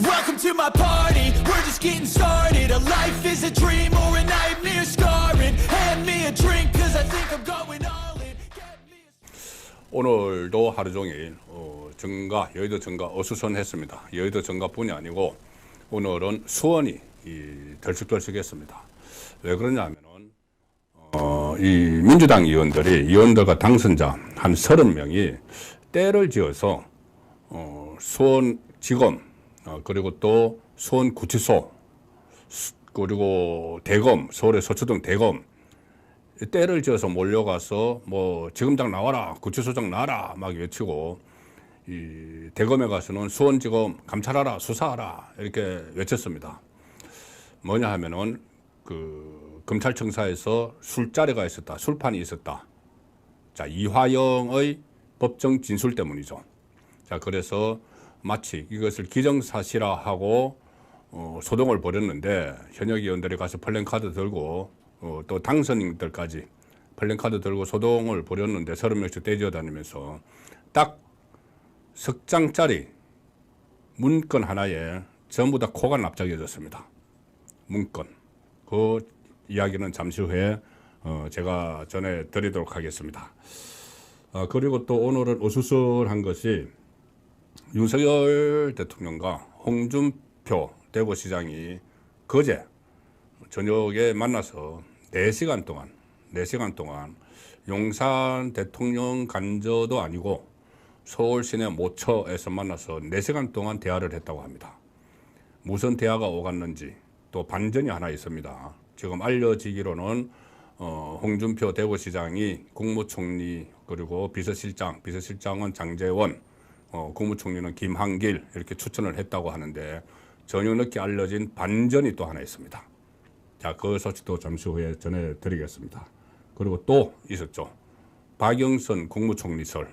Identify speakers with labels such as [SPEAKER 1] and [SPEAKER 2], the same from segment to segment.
[SPEAKER 1] Welcome to my party, we're just getting started. A life is a dream or a nightmare scarring. Hand me a drink cause I think I'm going all in. Get me a...
[SPEAKER 2] 오늘도 하루 종일 정가, 여의도 정가 어수선했습니다. 여의도 정가뿐이 아니고 오늘은 수원이 덜썩덜썩했습니다. 왜 그러냐면은 이 민주당 의원들과 당선자 한 30명이 때를 지어서 수원지검 그리고 또 수원구치소 그리고 대검, 서울의 서초동 대검 때를 지어서 몰려가서 뭐 지검장 나와라, 구치소장 나와라 막 외치고, 이 대검에 가서는 수원지검 감찰하라, 수사하라 이렇게 외쳤습니다. 뭐냐 하면은 그 검찰청사에서 술자리가 있었다, 술판이 있었다. 자, 이화영의 법정 진술 때문이죠. 자, 그래서 마치 이것을 기정사실화하고 소동을 벌였는데, 현역 의원들이 가서 플랜카드 들고 또 당선인들까지 플랜카드 들고 소동을 벌였는데 30명씩 떼지어 다니면서 딱 석 장짜리 문건 하나에 전부 다 코가 납작해졌습니다. 문건. 그 이야기는 잠시 후에 제가 전해드리도록 하겠습니다. 그리고 또 오늘은 어수선한 것이 윤석열 대통령과 홍준표 대구시장이 거제 저녁에 만나서 4시간 동안 용산 대통령 간저도 아니고 서울 시내 모처에서 만나서 4시간 동안 대화를 했다고 합니다. 무슨 대화가 오갔는지 또 반전이 하나 있습니다. 지금 알려지기로는 홍준표 대구시장이 국무총리 그리고 비서실장은 장제원, 국무총리는 김한길 이렇게 추천을 했다고 하는데, 저녁 늦게 알려진 반전이 또 하나 있습니다. 자, 그 소식도 잠시 후에 전해드리겠습니다. 그리고 또 있었죠. 박영선 국무총리설,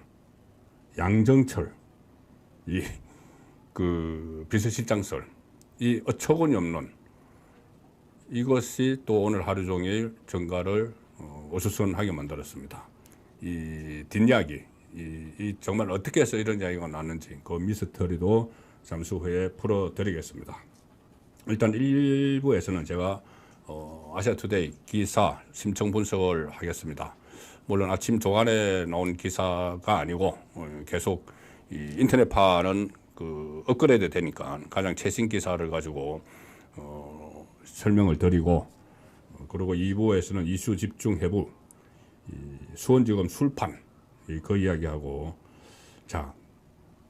[SPEAKER 2] 양정철 그 비서실장설, 이 어처구니 없는 이것이 또 오늘 하루 종일 정가를 어수선하게 만들었습니다. 이 뒷이야기, 이 정말 어떻게 해서 이런 이야기가 났는지 그 미스터리도 잠시 후에 풀어드리겠습니다. 일단 1부에서는 제가 아시아투데이 기사 심층 분석을 하겠습니다. 물론 아침 조간에 나온 기사가 아니고 계속 이 인터넷파는 그 업그레이드 되니까 가장 최신 기사를 가지고 설명을 드리고, 그리고 2부에서는 이슈 집중 해부, 수원지검 술판 그 이야기하고, 자,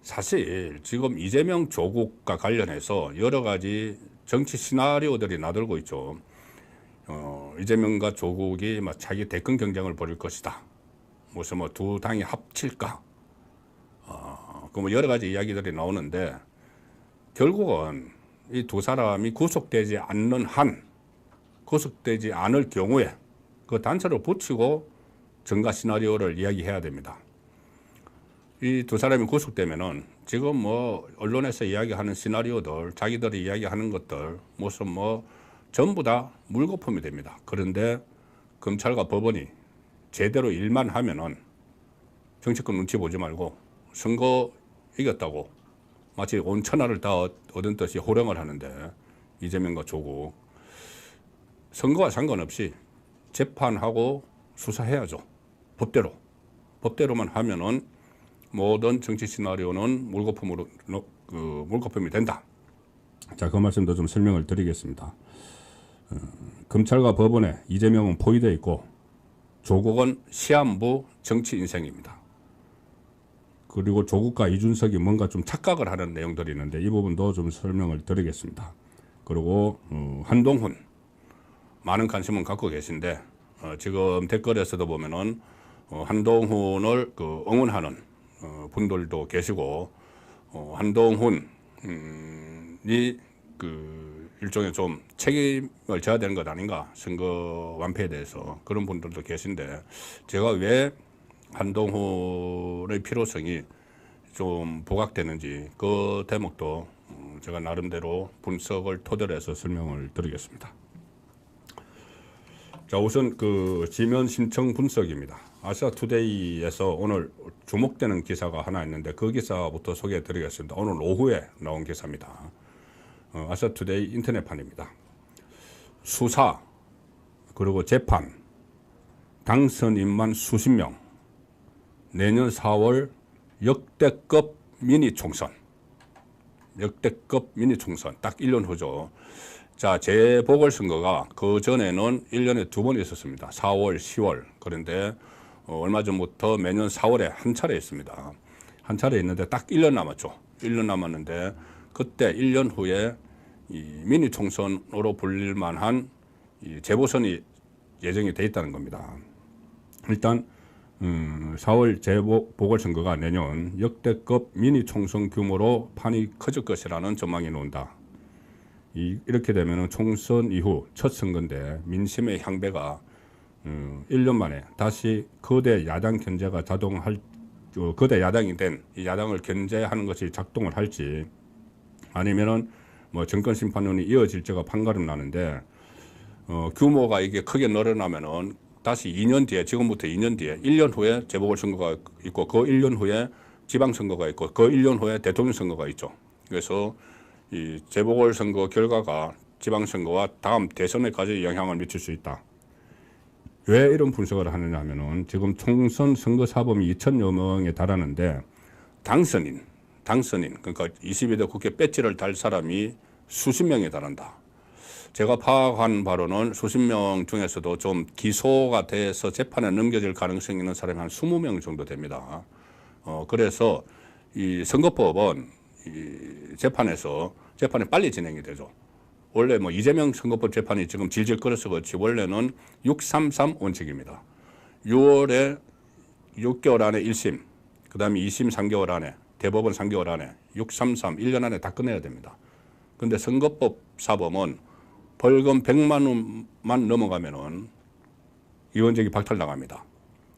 [SPEAKER 2] 사실 지금 이재명 조국과 관련해서 여러 가지 정치 시나리오들이 나들고 있죠. 이재명과 조국이 막 자기 대권 경쟁을 벌일 것이다. 무슨 뭐 두 당이 합칠까? 그 뭐 여러 가지 이야기들이 나오는데, 결국은 이 두 사람이 구속되지 않을 경우에 그 단서를 붙이고 정가 시나리오를 이야기해야 됩니다. 이 두 사람이 구속되면은 지금 뭐 언론에서 이야기하는 시나리오들, 자기들이 이야기하는 것들 무슨 뭐 전부 다 물거품이 됩니다. 그런데 검찰과 법원이 제대로 일만 하면은 정치권 눈치 보지 말고 선거 이겼다고 마치 온 천하를 다 얻은 듯이 호령을 하는데, 이재명과 조국 선거와 상관없이 재판하고 수사해야죠. 법대로만 하면은 모든 정치 시나리오는 물거품이 된다. 자, 그 말씀도 좀 설명을 드리겠습니다. 검찰과 법원에 이재명은 포위되어 있고 조국은 시한부 정치 인생입니다. 그리고 조국과 이준석이 뭔가 좀 착각을 하는 내용들이 있는데 이 부분도 좀 설명을 드리겠습니다. 그리고 한동훈 많은 관심은 갖고 계신데 지금 댓글에서도 보면은 한동훈을 응원하는 분들도 계시고, 한동훈이 그 일종의 좀 책임을 져야 되는 것 아닌가, 선거 완패에 대해서 그런 분들도 계신데, 제가 왜 한동훈의 필요성이 좀 부각되는지 그 대목도 제가 나름대로 분석을 토대로 해서 설명을 드리겠습니다. 자, 우선 그 지면 신청 분석입니다. 아시아투데이에서 오늘 주목되는 기사가 하나 있는데 그 기사부터 소개해 드리겠습니다. 오늘 오후에 나온 기사입니다. 아사투데이 인터넷판입니다. 수사 그리고 재판 당선인만 수십 명, 내년 4월 역대급 미니 총선 딱 1년 후죠. 자, 재보궐선거가 그 전에는 1년에 2번 있었습니다. 4월, 10월. 그런데 얼마 전부터 매년 4월에 한 차례 있습니다. 한 차례 있는데 딱 1년 남았죠. 1년 남았는데 그때 1년 후에 이 미니 총선으로 불릴 만한 이 재보선이 예정이 돼 있다는 겁니다. 일단 4월 재보궐선거가 내년 역대급 미니 총선 규모로 판이 커질 것이라는 전망이 나온다. 이렇게 되면 총선 이후 첫 선거인데 민심의 향배가 1년 만에 다시 거대 야당 견제가 거대 야당이 된 이 야당을 견제하는 것이 작동을 할지 아니면은 뭐 정권 심판론이 이어질지가 판가름 나는데 규모가 이게 크게 늘어나면은 다시 2년 뒤에 지금부터 2년 뒤에 1년 후에 재보궐선거가 있고 그 1년 후에 지방선거가 있고 그 1년 후에 대통령 선거가 있죠. 그래서 이 재보궐선거 결과가 지방선거와 다음 대선에까지 영향을 미칠 수 있다. 왜 이런 분석을 하느냐 하면은 지금 총선 선거 사범이 2,000여 명에 달하는데 당선인 그러니까 22대 국회 배지를 달 사람이 수십 명에 달한다. 제가 파악한 바로는 수십 명 중에서도 좀 기소가 돼서 재판에 넘겨질 가능성이 있는 사람이 한 20명 정도 됩니다. 그래서 이 선거법은 이 재판이 빨리 진행이 되죠. 원래 뭐 이재명 선거법 재판이 지금 질질 끌어서 그렇지 원래는 633 원칙입니다. 6월에 6개월 안에 1심, 그 다음에 2심 3개월 안에, 대법원 3개월 안에, 633, 1년 안에 다 끝내야 됩니다. 근데 선거법 사범은 벌금 100만 원만 넘어가면은 이원적이 박탈당합니다.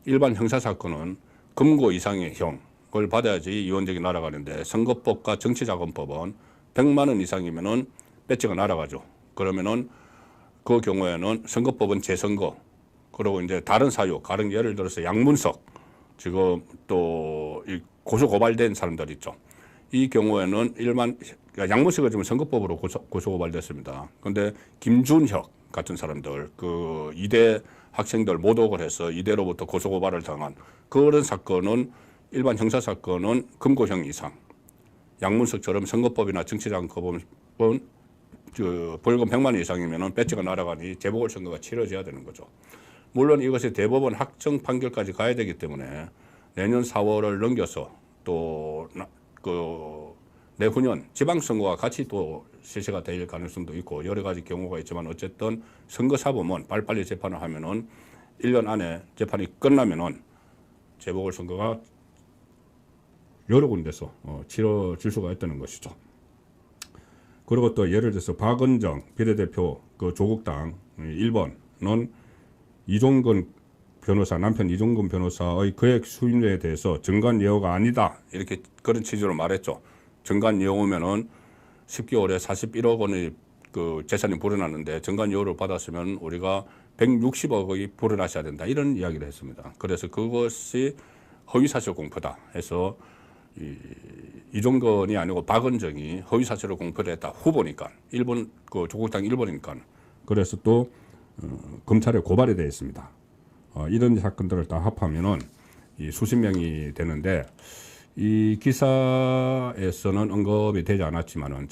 [SPEAKER 2] 일반 형사사건은 금고 이상의 형을 받아야지 이원적이 날아가는데 선거법과 정치자금법은 100만 원 이상이면은 배지가 날아가죠. 그러면은 그 경우에는 선거법은 재선거 그리고 이제 다른 사유, 다른 예를 들어서 양문석 지금 또 고소 고발된 사람들 있죠. 이 경우에는 양문석은 지금 선거법으로 고소 고발됐습니다. 그런데 김준혁 같은 사람들 그 이대 학생들 모독을 해서 이대로부터 고소 고발을 당한 그런 사건은 일반 형사 사건은 금고형 이상. 양문석처럼 선거법이나 정치자금법은 벌금 100만 원 이상이면 배지가 날아가니 재보궐선거가 치러져야 되는 거죠. 물론 이것이 대법원 확정 판결까지 가야 되기 때문에 내년 4월을 넘겨서 또 내후년 지방선거와 같이 또 실시가 될 가능성도 있고 여러 가지 경우가 있지만 어쨌든 선거사범은 빨리빨리 재판을 하면은 1년 안에 재판이 끝나면은 재보궐선거가 여러 군데서 치러질 수가 있다는 것이죠. 그리고 또 예를 들어서 박은정 비례대표 그 조국당 1번은 이종근 변호사 남편 이종근 변호사의 거액 수임료에 대해서 정관 예우가 아니다 이렇게 그런 취지로 말했죠. 정관 예우면은 10개월에 41억 원의 그 재산이 불어났는데 정관 예우를 받았으면 우리가 160억이 불어나셔야 된다 이런 이야기를 했습니다. 그래서 그것이 허위사실 공표다 해서 이종건이 아니고 박은정이 허위사실을 공표를 했다. 후보니까 일본 그 조국당 1번이니까 그래서 또 검찰에 고발이 되어 있습니다. 이런 사건들을 다 합하면은 이 수십 명이 되는데 이 기사에서는 언급이 되지 않았지만은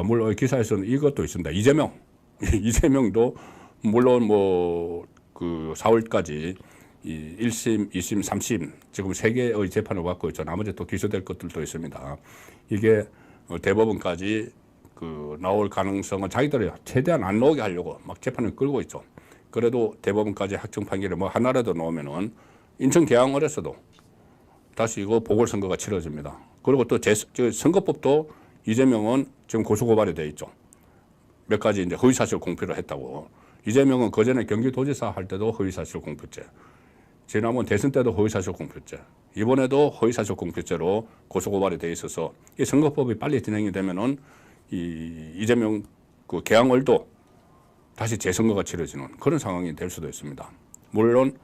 [SPEAKER 2] 물론 기사에서는 이것도 있습니다. 이재명도 물론 뭐 그 4월까지 이 1심, 2심, 3심 지금 3개의 재판을 받고 있죠. 나머지 또 기소될 것들도 있습니다. 이게 대법원까지 그 나올 가능성은 자기들이 최대한 안 나오게 하려고 막 재판을 끌고 있죠. 그래도 대법원까지 확정 판결이 뭐 하나라도 나오면은 인천 계양을에서도 다시 이거 보궐선거가 치러집니다. 그리고 또 선거법도 이재명은 지금 고소고발이 돼 있죠. 몇 가지 이제 허위사실 공표를 했다고. 이재명은 그 전에 경기도지사 할 때도 허위사실 공표죄. 지난번 대선 때도 허위사실 공표죄. 이번에도 허위사실 공표죄로 고소고발이 돼 있어서 이 선거법이 빨리 진행이 되면은 이재명 그 계양을도 다시 재선거가 치러지는 그런 상황이 될 수도 있습니다. 물론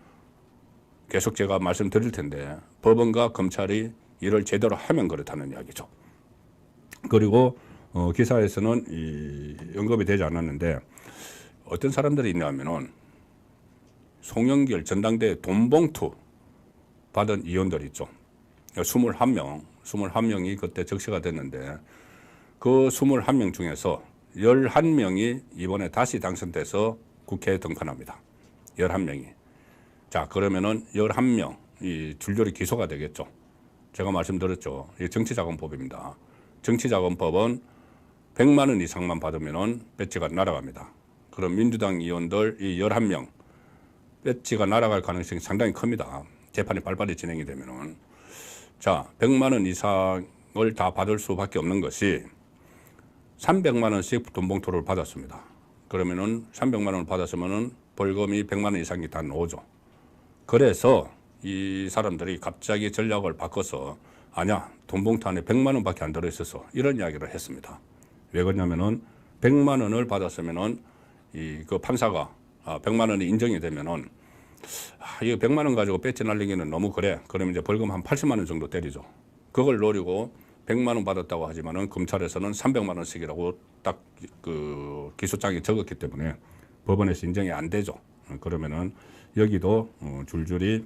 [SPEAKER 2] 계속 제가 말씀드릴 텐데 법원과 검찰이 일을 제대로 하면 그렇다는 이야기죠. 그리고 기사에서는 언급이 되지 않았는데 어떤 사람들이 있냐면은 송영길 전당대회 돈봉투 받은 의원들 있죠. 21명이 그때 적시가 됐는데 그 21명 중에서 11명이 이번에 다시 당선돼서 국회에 등판합니다. 11명이. 자, 그러면은 11명, 이 줄줄이 기소가 되겠죠. 제가 말씀드렸죠. 이 정치자금법입니다. 정치자금법은 100만 원 이상만 받으면은 배지가 날아갑니다. 그럼 민주당 의원들 이 11명, 배지가 날아갈 가능성이 상당히 큽니다. 재판이 빨리빨리 진행이 되면은. 자, 100만 원 이상을 다 받을 수밖에 없는 것이 300만 원씩 돈봉투를 받았습니다. 그러면은 300만 원을 받았으면은 벌금이 100만 원 이상이 다 나오죠. 그래서 이 사람들이 갑자기 전략을 바꿔서 아니야, 돈봉투 안에 100만 원밖에 안 들어있어서 이런 이야기를 했습니다. 왜 그러냐면은 100만 원을 받았으면은 그 판사가 100만 원이 인정이 되면은 이거 100만 원 가지고 배지 날리기는 너무 그래. 그러면 이제 벌금 한 80만 원 정도 때리죠. 그걸 노리고 100만 원 받았다고 하지만은 검찰에서는 300만 원씩이라고 딱 그 기소장에 적었기 때문에 법원에서 인정이 안 되죠. 그러면은 여기도 줄줄이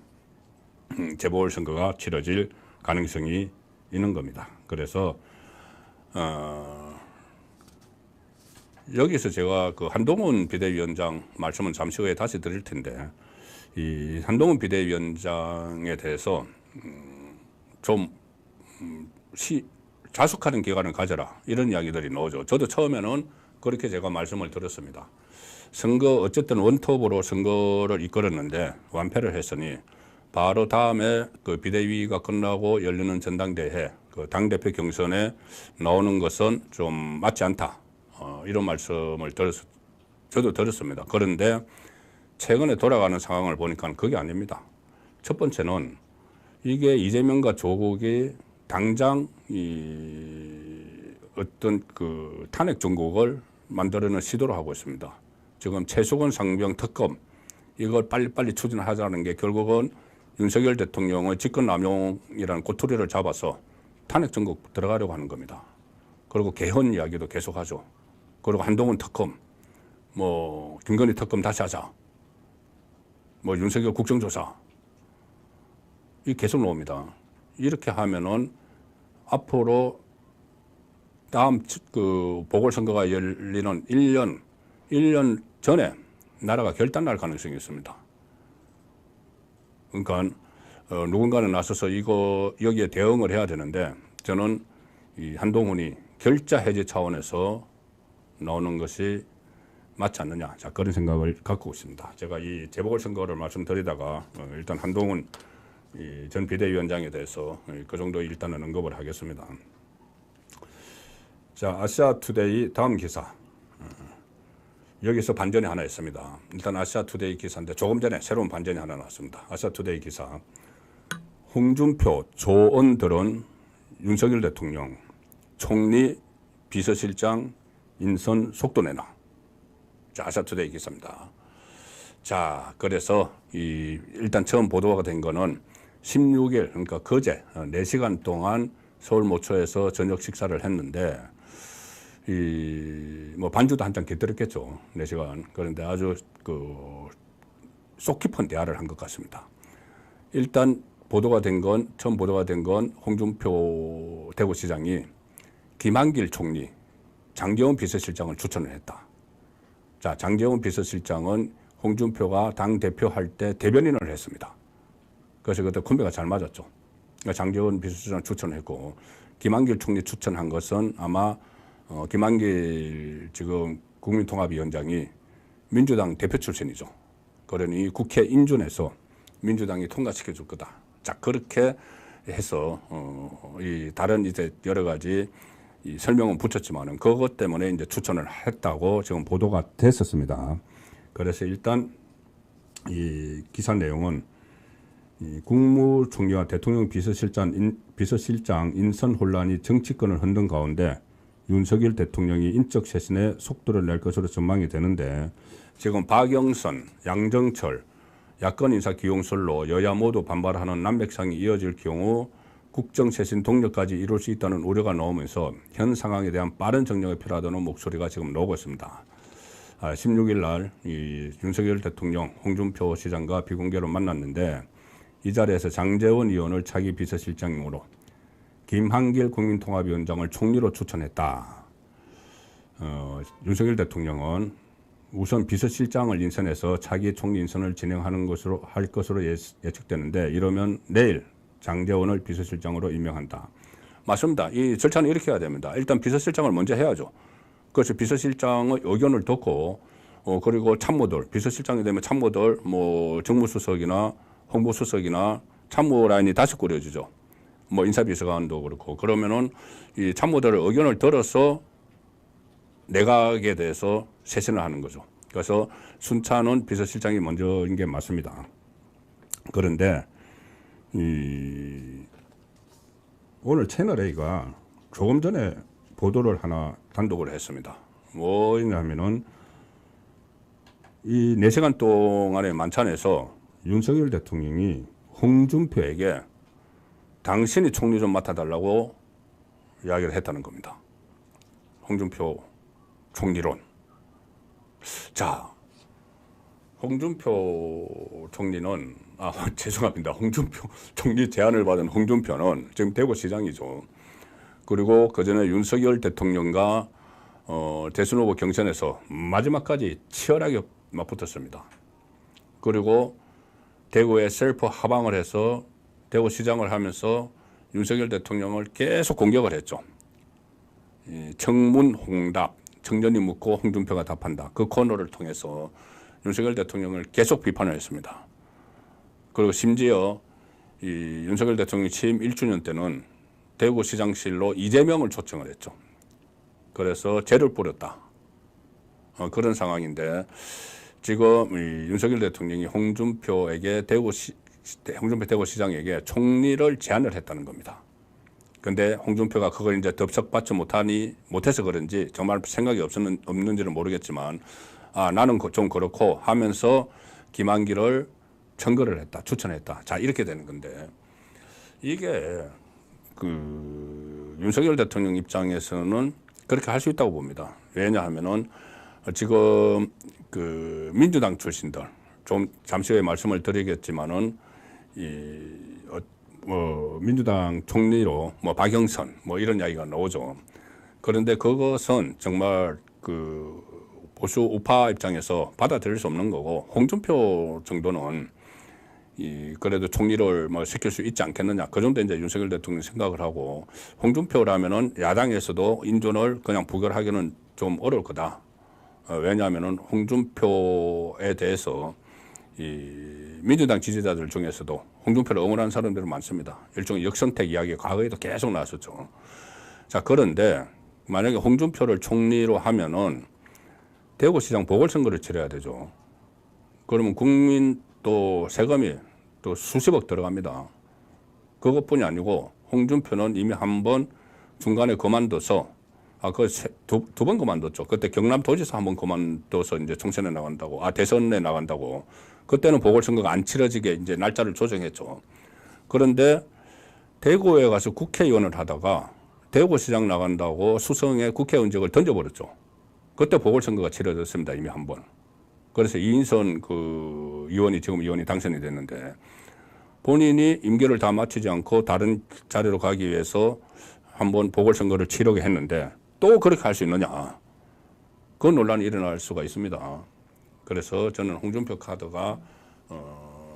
[SPEAKER 2] 재보궐선거가 치러질 가능성이 있는 겁니다. 그래서 여기서 제가 그 한동훈 비대위원장 말씀은 잠시 후에 다시 드릴 텐데 이 한동훈 비대위원장에 대해서 좀 자숙하는 기간을 가져라 이런 이야기들이 나오죠. 저도 처음에는 그렇게 제가 말씀을 드렸습니다. 선거 어쨌든 원톱으로 선거를 이끌었는데 완패를 했으니 바로 다음에 그 비대위가 끝나고 열리는 전당대회 그 당대표 경선에 나오는 것은 좀 맞지 않다. 이런 말씀을 저도 들었습니다. 그런데 최근에 돌아가는 상황을 보니까 그게 아닙니다. 첫 번째는 이게 이재명과 조국이 당장 어떤 그 탄핵 정국을 만들어내는 시도를 하고 있습니다. 지금 최수건 상병 특검 이걸 빨리빨리 추진하자는 게 결국은 윤석열 대통령의 직권남용이라는 꼬투리를 잡아서 탄핵 정국 들어가려고 하는 겁니다. 그리고 개헌 이야기도 계속하죠. 그리고 한동훈 특검, 뭐 김건희 특검 다시 하자. 뭐 윤석열 국정조사 이 계속 나옵니다. 이렇게 하면은 앞으로 다음 그 보궐선거가 열리는 1년 전에 나라가 결단날 가능성이 있습니다. 그러니까 누군가는 나서서 여기에 대응을 해야 되는데 저는 이 한동훈이 결자 해제 차원에서 나오는 것이 맞지 않느냐. 자, 그런 생각을 갖고 있습니다. 제가 이 재보궐선거를 말씀드리다가 일단 한동훈 전 비대위원장에 대해서 그 정도 일단은 언급을 하겠습니다. 자, 아시아투데이 다음 기사. 여기서 반전이 하나 있습니다. 일단 아시아투데이 기사인데 조금 전에 새로운 반전이 하나 나왔습니다. 아시아투데이 기사. 홍준표, 조언들은 윤석열 대통령, 총리, 비서실장 인선 속도 내놔. 자, 아시아투데이 기사입니다. 자, 그래서 일단 처음 보도가 된 거는 16일, 그러니까 그제 4시간 동안 서울 모처에서 저녁 식사를 했는데 뭐 반주도 한잔 곁들였겠죠. 4시간. 그런데 아주 속 깊은 대화를 한 것 같습니다. 일단 처음 보도가 된 건 홍준표 대구시장이 김한길 총리, 장제원 비서실장을 추천을 했다. 자, 장제원 비서실장은 홍준표가 당 대표할 때 대변인을 했습니다. 그래서 그때 콤비가 잘 맞았죠. 그러니까 장제원 비서실장 추천했고 김한길 총리 추천한 것은 아마 김한길 지금 국민통합위원장이 민주당 대표 출신이죠. 그러니 국회 인준해서 민주당이 통과시켜 줄 거다. 자, 그렇게 해서 이 다른 이제 여러 가지 설명은 붙였지만은 그것 때문에 이제 추천을 했다고 지금 보도가 됐었습니다. 그래서 일단 이 기사 내용은 국무총리와 대통령 비서실장 인선 혼란이 정치권을 흔든 가운데 윤석열 대통령이 인적 쇄신에 속도를 낼 것으로 전망이 되는데 지금 박영선, 양정철 야권 인사 기용설로 여야 모두 반발하는 난맥상이 이어질 경우 국정쇄신 동력까지 이룰 수 있다는 우려가 나오면서 현 상황에 대한 빠른 정리가 필요하다는 목소리가 지금 나오고 있습니다. 16일 날 이 윤석열 대통령 홍준표 시장과 비공개로 만났는데 이 자리에서 장제원 의원을 차기 비서실장으로 김한길 국민통합위원장을 총리로 추천했다. 윤석열 대통령은 우선 비서실장을 인선해서 차기 총리 인선을 진행하는 것으로 할 것으로 예측되는데 이러면 내일 장제원을 비서실장으로 임명한다. 맞습니다. 이 절차는 이렇게 해야 됩니다. 일단 비서실장을 먼저 해야죠. 그래서 비서실장의 의견을 듣고 그리고 참모들 비서실장이 되면 참모들 뭐 정무수석이나 홍보수석이나 참모 라인이 다시 꾸려지죠. 뭐 인사비서관도 그렇고 그러면은 이 참모들의 의견을 들어서 내각에 대해서 쇄신을 하는 거죠. 그래서 순차는 비서실장이 먼저인 게 맞습니다. 그런데 오늘 채널A가 조금 전에 보도를 하나 단독을 했습니다. 뭐냐면은 이 4시간 동안의 만찬에서 윤석열 대통령이 홍준표에게 당신이 총리 좀 맡아달라고 이야기를 했다는 겁니다. 홍준표 총리론. 자, 홍준표 총리는 죄송합니다. 홍준표 총리 제안을 받은 홍준표는 지금 대구시장이죠. 그리고 그전에 윤석열 대통령과 대선 후보 경선에서 마지막까지 치열하게 맞붙었습니다. 그리고 대구에 셀프 하방을 해서 대구시장을 하면서 윤석열 대통령을 계속 공격을 했죠. 청문 홍답, 청년이 묻고 홍준표가 답한다. 그 코너를 통해서 윤석열 대통령을 계속 비판을 했습니다. 그리고 심지어 이 윤석열 대통령 취임 1주년 때는 대구시장실로 이재명을 초청을 했죠. 그래서 죄를 뿌렸다. 그런 상황인데 지금 이 윤석열 대통령이 홍준표에게 홍준표 대구시장에게 총리를 제안을 했다는 겁니다. 근데 홍준표가 그걸 이제 덥석받지 못해서 그런지 정말 생각이 없는지는 모르겠지만 나는 좀 그렇고 하면서 김한길을 청거를 했다, 추천했다. 자, 이렇게 되는 건데 이게 윤석열 대통령 입장에서는 그렇게 할 수 있다고 봅니다. 왜냐하면은 지금 민주당 출신들 좀 잠시 후에 말씀을 드리겠지만은 민주당 총리로 박영선 이런 이야기가 나오죠. 그런데 그것은 정말 보수 우파 입장에서 받아들일 수 없는 거고 홍준표 정도는 그래도 총리를 시킬 수 있지 않겠느냐. 그 정도 이제 윤석열 대통령 생각을 하고 홍준표라면은 야당에서도 인준을 그냥 부결하기는 좀 어려울 거다. 왜냐하면은 홍준표에 대해서 민주당 지지자들 중에서도 홍준표를 응원하는 사람들은 많습니다. 일종의 역선택 이야기 과거에도 계속 나왔었죠. 자, 그런데 만약에 홍준표를 총리로 하면은 대구시장 보궐선거를 치러야 되죠. 그러면 국민 또 세금이 또 수십억 들어갑니다. 그것뿐이 아니고 홍준표는 이미 한 번 중간에 그만둬서 두 번 그만뒀죠. 그때 경남도지사 한 번 그만둬서 이제 총선에 나간다고, 대선에 나간다고. 그때는 보궐선거가 안 치러지게 이제 날짜를 조정했죠. 그런데 대구에 가서 국회의원을 하다가 대구시장 나간다고 수성에 국회의원직을 던져버렸죠. 그때 보궐선거가 치러졌습니다. 이미 한 번. 그래서 이인선 의원이 지금 의원이 당선이 됐는데 본인이 임기를 다 마치지 않고 다른 자리로 가기 위해서 한번 보궐선거를 치르게 했는데 또 그렇게 할 수 있느냐. 그 논란이 일어날 수가 있습니다. 그래서 저는 홍준표 카드가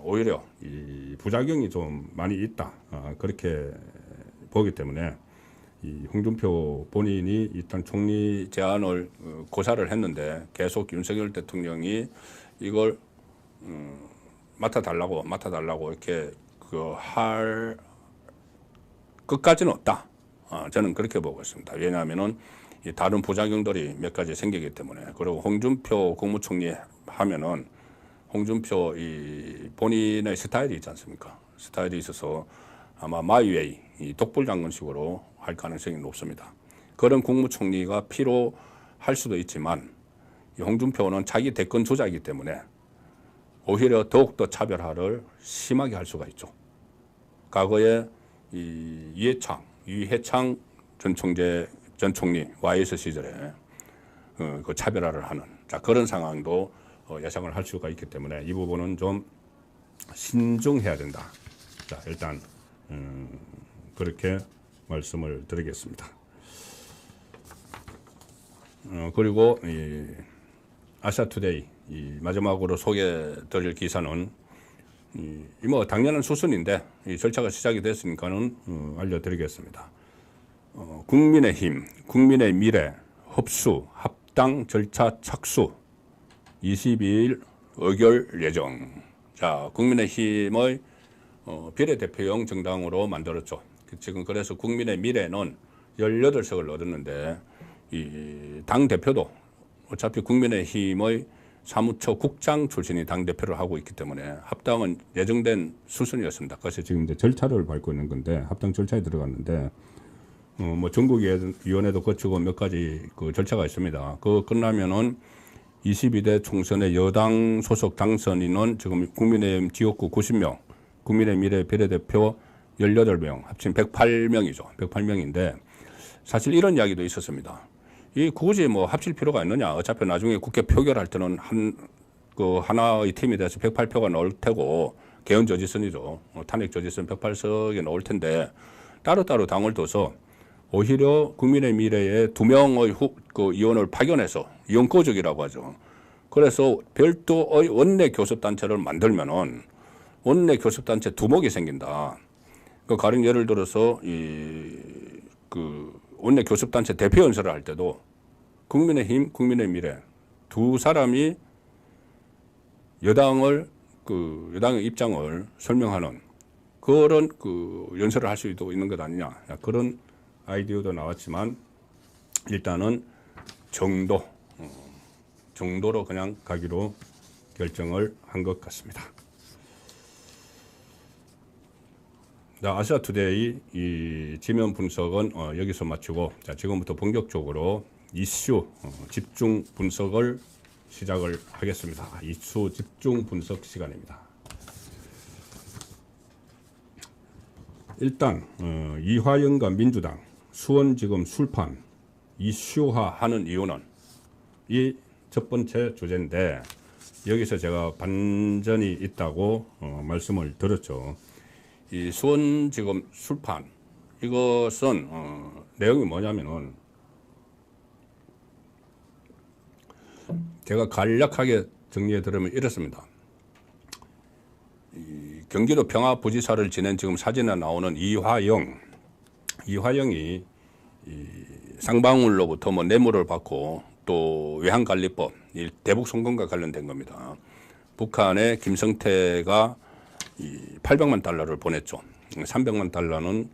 [SPEAKER 2] 오히려 이 부작용이 좀 많이 있다. 그렇게 보기 때문에 이 홍준표 본인이 일단 총리 제안을 고사를 했는데 계속 윤석열 대통령이 이걸 맡아달라고 이렇게 할 끝까지는 없다. 저는 그렇게 보고 있습니다. 왜냐하면은 이 다른 부작용들이 몇 가지 생기기 때문에. 그리고 홍준표 국무총리 하면은 홍준표 본인의 스타일이 있지 않습니까? 스타일이 있어서 아마 마이웨이, 독불 장군식으로 할 가능성이 높습니다. 그런 국무총리가 필요할 수도 있지만 홍준표는 자기 대권 주자이기 때문에 오히려 더욱더 차별화를 심하게 할 수가 있죠. 과거에 이해창 전 총리 YS 시절에 그 차별화를 하는 그런 상황도 예상을 할 수가 있기 때문에 이 부분은 좀 신중해야 된다. 자, 일단 그렇게 말씀을 드리겠습니다. 그리고 이 아시아투데이 마지막으로 소개드릴 기사는 뭐 당연한 수순인데 이 절차가 시작이 됐으니까는 알려드리겠습니다. 국민의힘, 국민의 미래, 흡수, 합당 절차 착수 22일 의결 예정. 자, 국민의힘의 비례대표형 정당으로 만들었죠. 지금 그래서 국민의 미래는 18석을 얻었는데 이 당대표도 어차피 국민의힘의 사무처 국장 출신이 당대표를 하고 있기 때문에 합당은 예정된 수순이었습니다. 그래서 지금 이제 절차를 밟고 있는 건데 합당 절차에 들어갔는데 뭐 전국위원회도 거치고 몇 가지 그 절차가 있습니다. 그거 끝나면은 22대 총선의 여당 소속 당선인은 지금 국민의힘 지역구 90명, 국민의 미래 비례대표 18명, 합친 108명이죠. 108명인데 사실 이런 이야기도 있었습니다. 이 굳이 뭐 합칠 필요가 있느냐. 어차피 나중에 국회 표결할 때는 하나의 팀이 돼서 108표가 나올 테고 개헌 저지선이죠. 탄핵 저지선 108석이 나올 텐데 따로따로 당을 둬서 오히려 국민의 미래에 2명의 의원을 파견해서 의원거적이라고 하죠. 그래서 별도의 원내 교섭단체를 만들면은 원내 교섭단체 두목이 생긴다. 그 가령 예를 들어서 원내 교섭단체 대표 연설을 할 때도 국민의힘, 국민의 미래 두 사람이 여당의 입장을 설명하는 그런 연설을 할 수도 있는 것 아니냐. 그런 아이디어도 나왔지만 일단은 정도로 그냥 가기로 결정을 한 것 같습니다. 자, 아시아투데이 이 지면 분석은 여기서 마치고 자, 지금부터 본격적으로 이슈 집중 분석을 시작을 하겠습니다. 이슈 집중 분석 시간입니다. 일단 이화영과 민주당 수원지검 술판 이슈화하는 이유는 이 첫 번째 주제인데 여기서 제가 반전이 있다고 말씀을 드렸죠. 이 수원지검 술판 이것은 내용이 뭐냐면은 제가 간략하게 정리해 드리면 이렇습니다. 이 경기도 평화부지사를 지낸 지금 사진에 나오는 이화영이 쌍방울로부터 뭐 뇌물을 받고 또 외환관리법 대북 송금과 관련된 겁니다. 북한에 김성태가 800만 달러를 보냈죠. 300만 달러는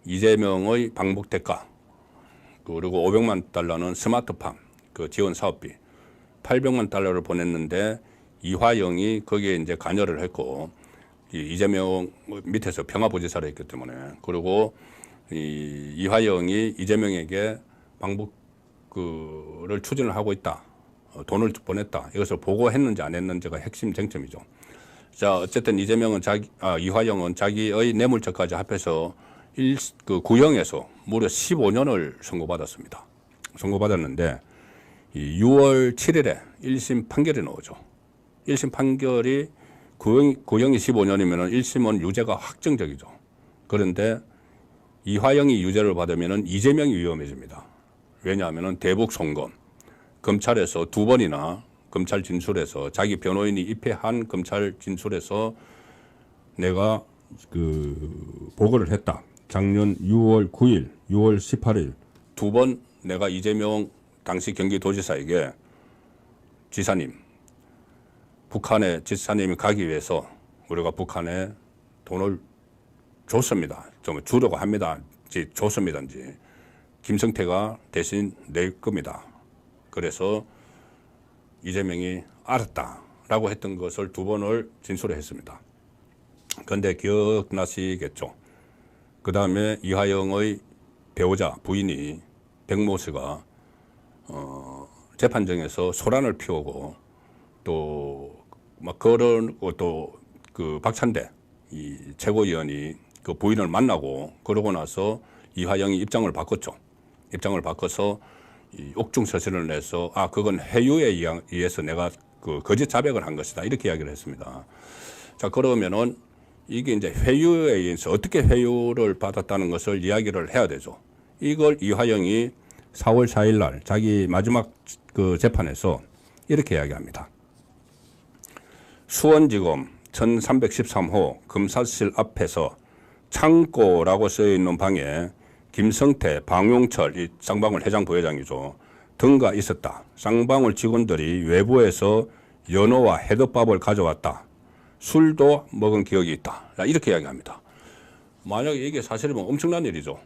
[SPEAKER 2] 이재명의 방북 대가, 그리고 500만 달러는 스마트팜 그 지원 사업비, 800만 달러를 보냈는데 이화영이 거기에 이제 관여를 했고 이재명 밑에서 평화부지사를 했기 때문에, 그리고 이화영이 이재명에게 방북을 추진을 하고 있다, 돈을 보냈다, 이것을 보고했는지 안 했는지가 핵심 쟁점이죠. 자, 어쨌든 이화영은 자기의 뇌물죄까지 합해서 구형에서 무려 15년을 선고받았습니다. 선고받았는데 6월 7일에 1심 판결이 나오죠. 1심 판결이 구형이 15년이면 1심은 유죄가 확정적이죠. 그런데 이화영이 유죄를 받으면 이재명이 위험해집니다. 왜냐하면 대북 송금, 검찰에서 2번이나 검찰 진술에서 자기 변호인이 입회한 검찰 진술에서 내가 보고를 했다. 작년 6월 9일, 6월 18일 2번 내가 이재명 당시 경기도지사에게 지사님, 북한에 지사님이 가기 위해서 우리가 북한에 돈을 줬습니다. 좀 주려고 합니다. 줬습니다인지 김성태가 대신 낼 겁니다. 그래서 이재명이 알았다라고 했던 것을 2번을 진술을 했습니다. 그런데 기억나시겠죠? 그 다음에 이화영의 배우자 부인이 백모 씨가 재판정에서 소란을 피우고 또 막 그런 것도 그 박찬대 이 최고위원이 그 부인을 만나고 그러고 나서 이화영이 입장을 바꿨죠. 입장을 바꿔서 이 옥중서신을 내서 그건 회유에 의해서 내가 그 거짓 자백을 한 것이다 이렇게 이야기를 했습니다. 자, 그러면은 이게 이제 회유에 의해서 어떻게 회유를 받았다는 것을 이야기를 해야 되죠. 이걸 이화영이 4월 4일 날 자기 마지막 그 재판에서 이렇게 이야기합니다. 수원지검 1313호 검사실 앞에서 창고라고 쓰여 있는 방에 김성태, 방용철, 이 쌍방울 회장 부회장이죠. 등가 있었다. 쌍방울 직원들이 외부에서 연어와 해덮밥을 가져왔다. 술도 먹은 기억이 있다. 이렇게 이야기합니다. 만약에 이게 사실이면 엄청난 일이죠.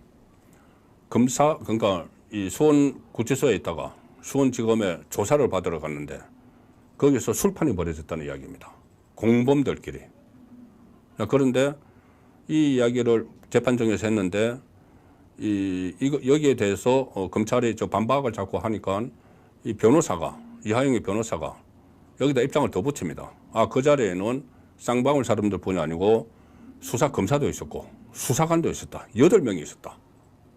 [SPEAKER 2] 그러니까 이 수원구치소에 있다가 수원지검에 조사를 받으러 갔는데 거기서 술판이 벌어졌다는 이야기입니다. 공범들끼리. 그런데 이 이야기를 재판정에서 했는데 여기에 대해서 검찰이 반박을 자꾸 하니까 이 변호사가, 이화영의 변호사가 여기다 입장을 더 붙입니다. 그 자리에는 쌍방울 사람들뿐이 아니고 수사 검사도 있었고 수사관도 있었다. 8명이 있었다.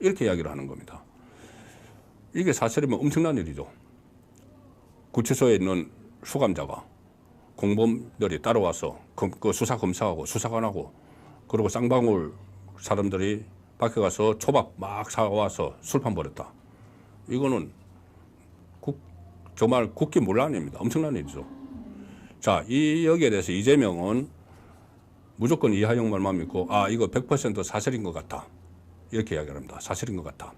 [SPEAKER 2] 이렇게 이야기를 하는 겁니다. 이게 사실이면 엄청난 일이죠. 구치소에 있는 수감자가 공범들이 따라와서 그 수사 검사하고 수사관하고 그리고 쌍방울 사람들이 밖에 가서 초밥 막 사와서 술판 벌였다. 이거는 정말 국기문란입니다. 엄청난 일이죠. 자, 여기에 대해서 이재명은 무조건 이화영 말만 믿고 이거 100% 사실인 것 같다. 이렇게 이야기를 합니다. 사실인 것 같다.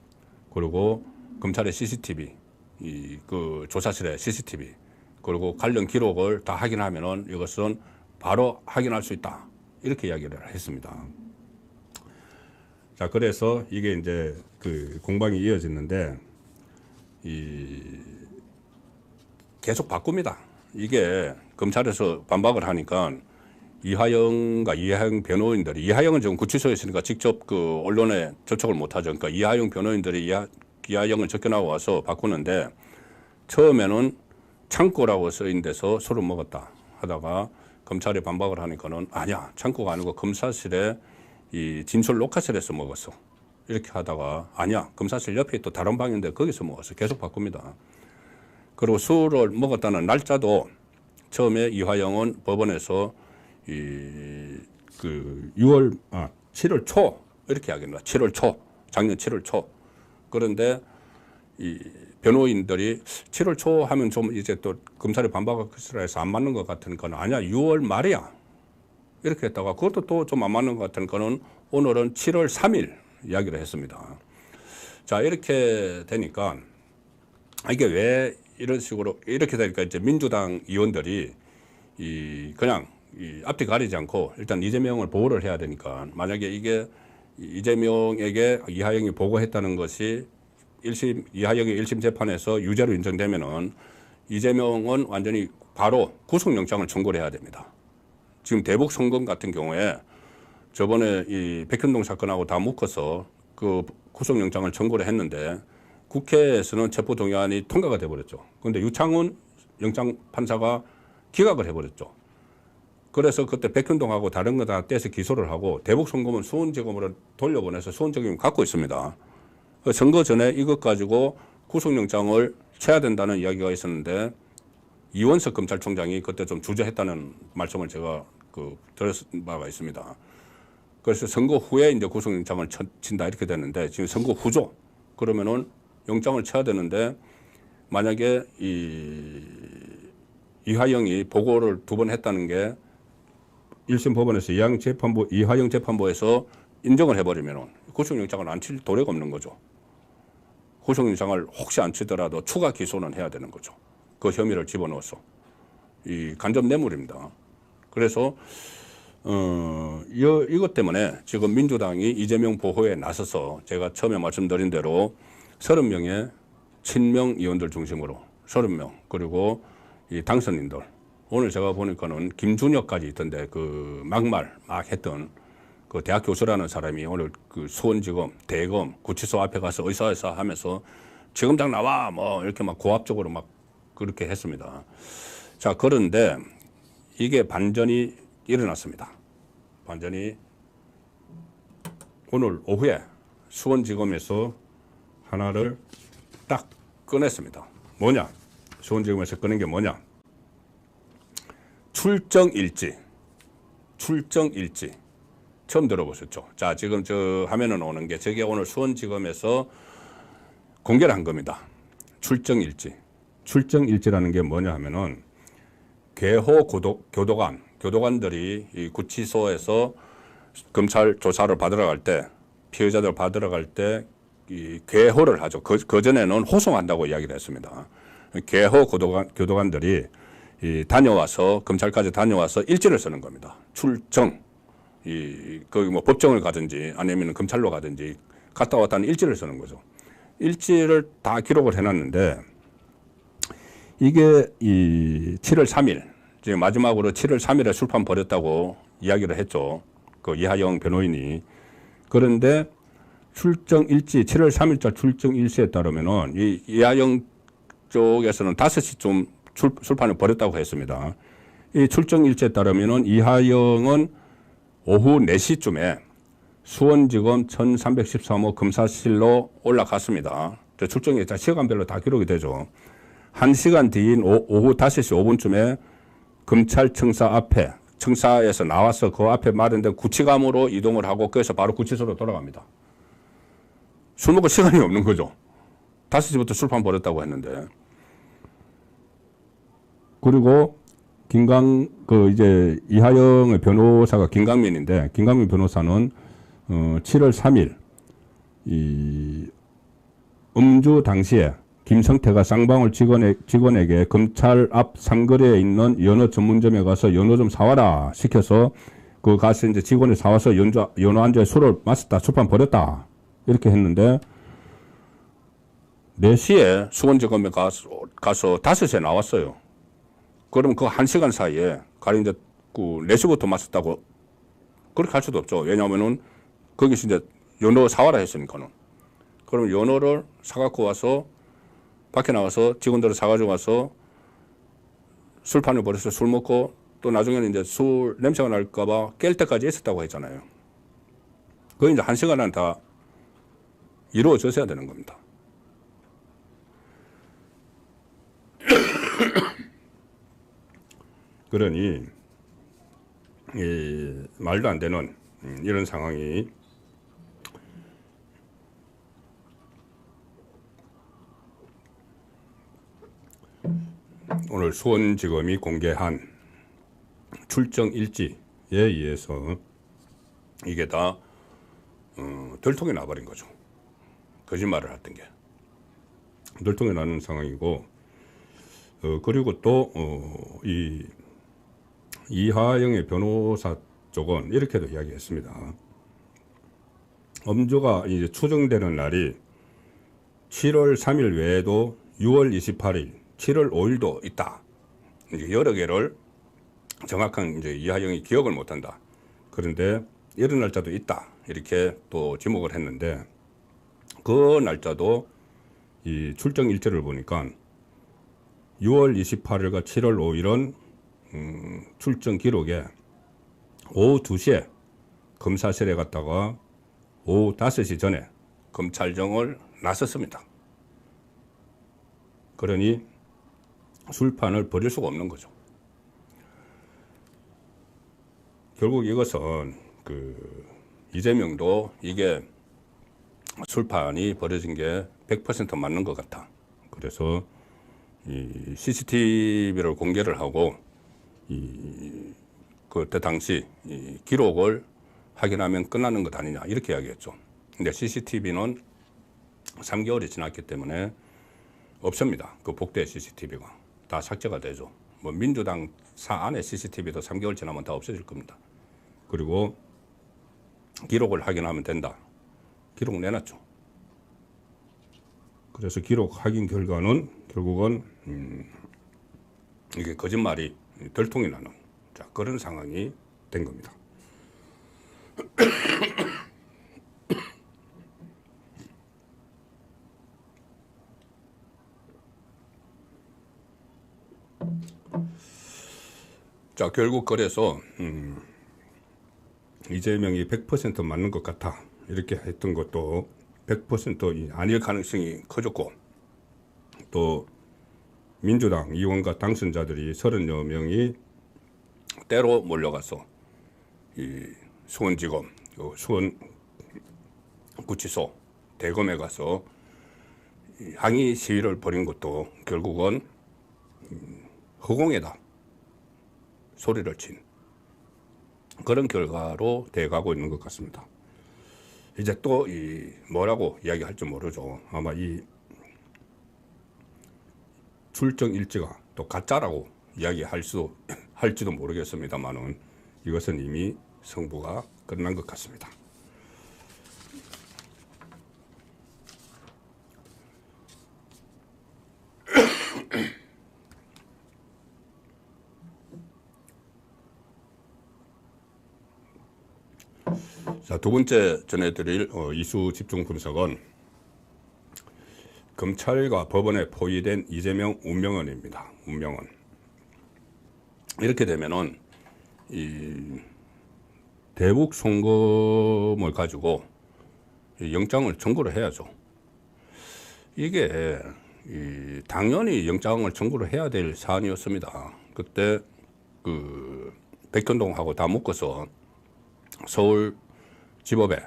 [SPEAKER 2] 그리고 검찰의 CCTV, 그 조사실의 CCTV, 그리고 관련 기록을 다 확인하면은 이것은 바로 확인할 수 있다. 이렇게 이야기를 했습니다. 자, 그래서 이게 이제 그 공방이 이어지는데 계속 바꿉니다. 이게 검찰에서 반박을 하니까 이화영과 이화영 변호인들이, 이화영은 지금 구치소에 있으니까 직접 그 언론에 접촉을 못하죠. 그러니까 이화영 변호인들이 이화영을 접견하고 와서 바꾸는데 처음에는 창고라고 써있는 데서 술을 먹었다 하다가 검찰이 반박을 하니까는 아니야, 창고가 아니고 검사실에 이 진술 녹화실에서 먹었어. 이렇게 하다가 아니야, 검사실 옆에 또 다른 방인데 거기서 먹었어. 계속 바꿉니다. 그리고 술을 먹었다는 날짜도 처음에 이화영은 법원에서 7월 초 이렇게 이야기합니다. 7월 초, 작년 7월 초. 그런데 이 변호인들이 7월 초 하면 좀 이제 또 검찰이 반박을 해서 안 맞는 것 같으니까 아니야, 6월 말이야. 이렇게 했다가 그것도 또 좀 안 맞는 것 같으니까는 오늘은 7월 3일 이야기를 했습니다. 자, 이렇게 되니까 이게 왜 이런 식으로 이렇게 되니까 이제 민주당 의원들이 그냥 앞뒤 가리지 않고 일단 이재명을 보호를 해야 되니까 만약에 이게 이재명에게 이화영이 보고했다는 것이 이화영의 1심 재판에서 유죄로 인정되면은 이재명은 완전히 바로 구속영장을 청구를 해야 됩니다. 지금 대북 송금 같은 경우에 저번에 이 백현동 사건하고 다 묶어서 그 구속영장을 청구를 했는데 국회에서는 체포동의안이 통과가 돼버렸죠. 그런데 유창훈 영장판사가 기각을 해버렸죠. 그래서 그때 백현동하고 다른 거 다 떼서 기소를 하고 대북 송금은 수원지검으로 돌려보내서 수원지검이 갖고 있습니다. 선거 전에 이것 가지고 구속영장을 쳐야 된다는 이야기가 있었는데 이원석 검찰총장이 그때 좀 주저했다는 말씀을 제가 들었은 바가 있습니다. 그래서 선거 후에 이제 구속영장을 친다 이렇게 됐는데 지금 선거 후죠. 그러면은 영장을 쳐야 되는데 만약에 이화영이 보고를 2번 했다는 게 1심 법원에서 이화영 재판부에서 인정을 해버리면은 구속영장을 안 칠 도리가 없는 거죠. 구속영장을 혹시 안 치더라도 추가 기소는 해야 되는 거죠. 그 혐의를 집어넣어서. 간접 뇌물입니다. 그래서, 이것 때문에 지금 민주당이 이재명 보호에 나서서 제가 처음에 말씀드린 대로 30명의 친명 의원들 중심으로 30명, 그리고 이 당선인들. 오늘 제가 보니까는 김준혁까지 있던데 그 막말 막 했던 그 대학 교수라는 사람이 오늘 그 수원지검, 대검, 구치소 앞에 가서 의사회사 하면서 지검장 나와 뭐 이렇게 막 고압적으로 막 그렇게 했습니다. 자, 그런데 이게 반전이 일어났습니다. 반전이 오늘 오후에 수원지검에서 하나를 딱 꺼냈습니다. 뭐냐? 수원지검에서 꺼낸 게 뭐냐? 출정일지. 처음 들어보셨죠? 자, 지금 저 화면에 오는 게 저게 오늘 수원지검에서 공개를 한 겁니다. 출정일지라는 게 뭐냐 하면은 괴호 교도관들이 이 구치소에서 검찰 조사를 받으러 갈 때, 피의자들 받으러 갈 때 이 괴호를 하죠. 그전에는 호송한다고 이야기를 했습니다. 괴호 교도관들이 다녀와서, 검찰까지 다녀와서 일지를 쓰는 겁니다. 출정. 거기 뭐 법정을 가든지 아니면 검찰로 가든지 갔다 왔다는 일지를 쓰는 거죠. 일지를 다 기록을 해놨는데, 이게 이 7월 3일, 지금 마지막으로 7월 3일에 술판 벌였다고 이야기를 했죠. 그 이하영 변호인이. 그런데 출정 일지, 7월 3일자 출정 일시에 따르면은 이 이하영 쪽에서는 5시쯤 술판을 벌였다고 했습니다. 이 출정 일지에 따르면은 이하영은 오후 4시쯤에 수원지검 1313호 검사실로 올라갔습니다. 출정 일자 시간별로 다 기록이 되죠. 1시간 뒤인 오후 5시 5분쯤에 검찰 청사 앞에, 청사에서 나와서 그 앞에 마련된 구치감으로 이동을 하고 거기서 바로 구치소로 돌아갑니다. 술 먹을 시간이 없는 거죠. 5시부터 술판 벌였다고 했는데. 그리고 이제 이하영의 변호사가 김강민인데, 김강민 변호사는 7월 3일 이 음주 당시에 김성태가 쌍방울 직원에게 검찰 앞 상거리에 있는 연어 전문점에 가서 연어 좀 사와라 시켜서 그 가서 이제 직원이 사와서 연어 안주에 술을 마셨다, 술판 버렸다 이렇게 했는데 4시에 수원지검에 가서 5시에 나왔어요. 그럼 그 1시간 사이에 가령 이제 그 4시부터 마셨다고 그렇게 할 수도 없죠. 왜냐하면은 거기서 이제 연어 사와라 했으니까는. 그럼 연어를 사갖고 와서 밖에 나가서 직원들을 사가지고 와서 술판을 벌여서 술 먹고 또 나중에는 이제 술 냄새가 날까봐 깰 때까지 있었다고 했잖아요. 그게 이제 1시간 안에 다 이루어졌어야 되는 겁니다. 그러니 말도 안 되는 이런 상황이 오늘 수원지검이 공개한 출정 일지에 의해서 이게 다 들통이 나버린 거죠. 거짓말을 했던 게 들통이 나는 상황이고, 그리고 또 이하영의 변호사 쪽은 이렇게도 이야기했습니다. 음주가 이제 추정되는 날이 7월 3일 외에도 6월 28일, 7월 5일도 있다. 이제 여러 개를 정확한 이제 이하영이 기억을 못한다. 그런데 이런 날짜도 있다. 이렇게 또 지목을 했는데, 그 날짜도 이 출정 일지를 보니까 6월 28일과 7월 5일은 출정 기록에 오후 2시에 검사실에 갔다가 오후 5시 전에 검찰정을 나섰습니다. 그러니 술판을 버릴 수가 없는 거죠. 결국 이것은 이재명도 이게 술판이 벌어진 게 100% 맞는 것 같아. 그래서 이 CCTV를 공개를 하고 그때 당시 이 기록을 확인하면 끝나는 것 아니냐 이렇게 이야기했죠. 근데 CCTV는 3개월이 지났기 때문에 없습니다. 그 복대 CCTV가 다 삭제가 되죠. 뭐 민주당 사 안에 CCTV도 3개월 지나면 다 없어질 겁니다. 그리고 기록을 확인하면 된다. 기록 내놨죠. 그래서 기록 확인 결과는 결국은 이게 거짓말이 들통이 나는 그런 상황이 된 겁니다. 결국 그래서 이재명이 100% 맞는 것 같아. 이렇게 했던 것도 100% 아닐 가능성이 커졌고, 또 민주당 의원과 당선자들이 30여 명이 때로 몰려가서 이 수원지검, 수원구치소, 대검에 가서 항의 시위를 벌인 것도 결국은 허공에다 소리를 친 그런 결과로 돼가고 있는 것 같습니다. 이제 또 뭐라고 이야기할지 모르죠. 아마 이 출정 일지가 또 가짜라고 할지도 모르겠습니다만은 이것은 이미 승부가 끝난 것 같습니다. 자, 두 번째 전해드릴 이슈 집중 분석은 검찰과 법원에 포위된 이재명 운명원입니다. 운명원. 이렇게 되면은 이 대북 송금을 가지고 영장을 청구를 해야죠. 이게 당연히 영장을 청구를 해야 될 사안이었습니다. 그때 그 백현동하고 다 묶어서 서울지법에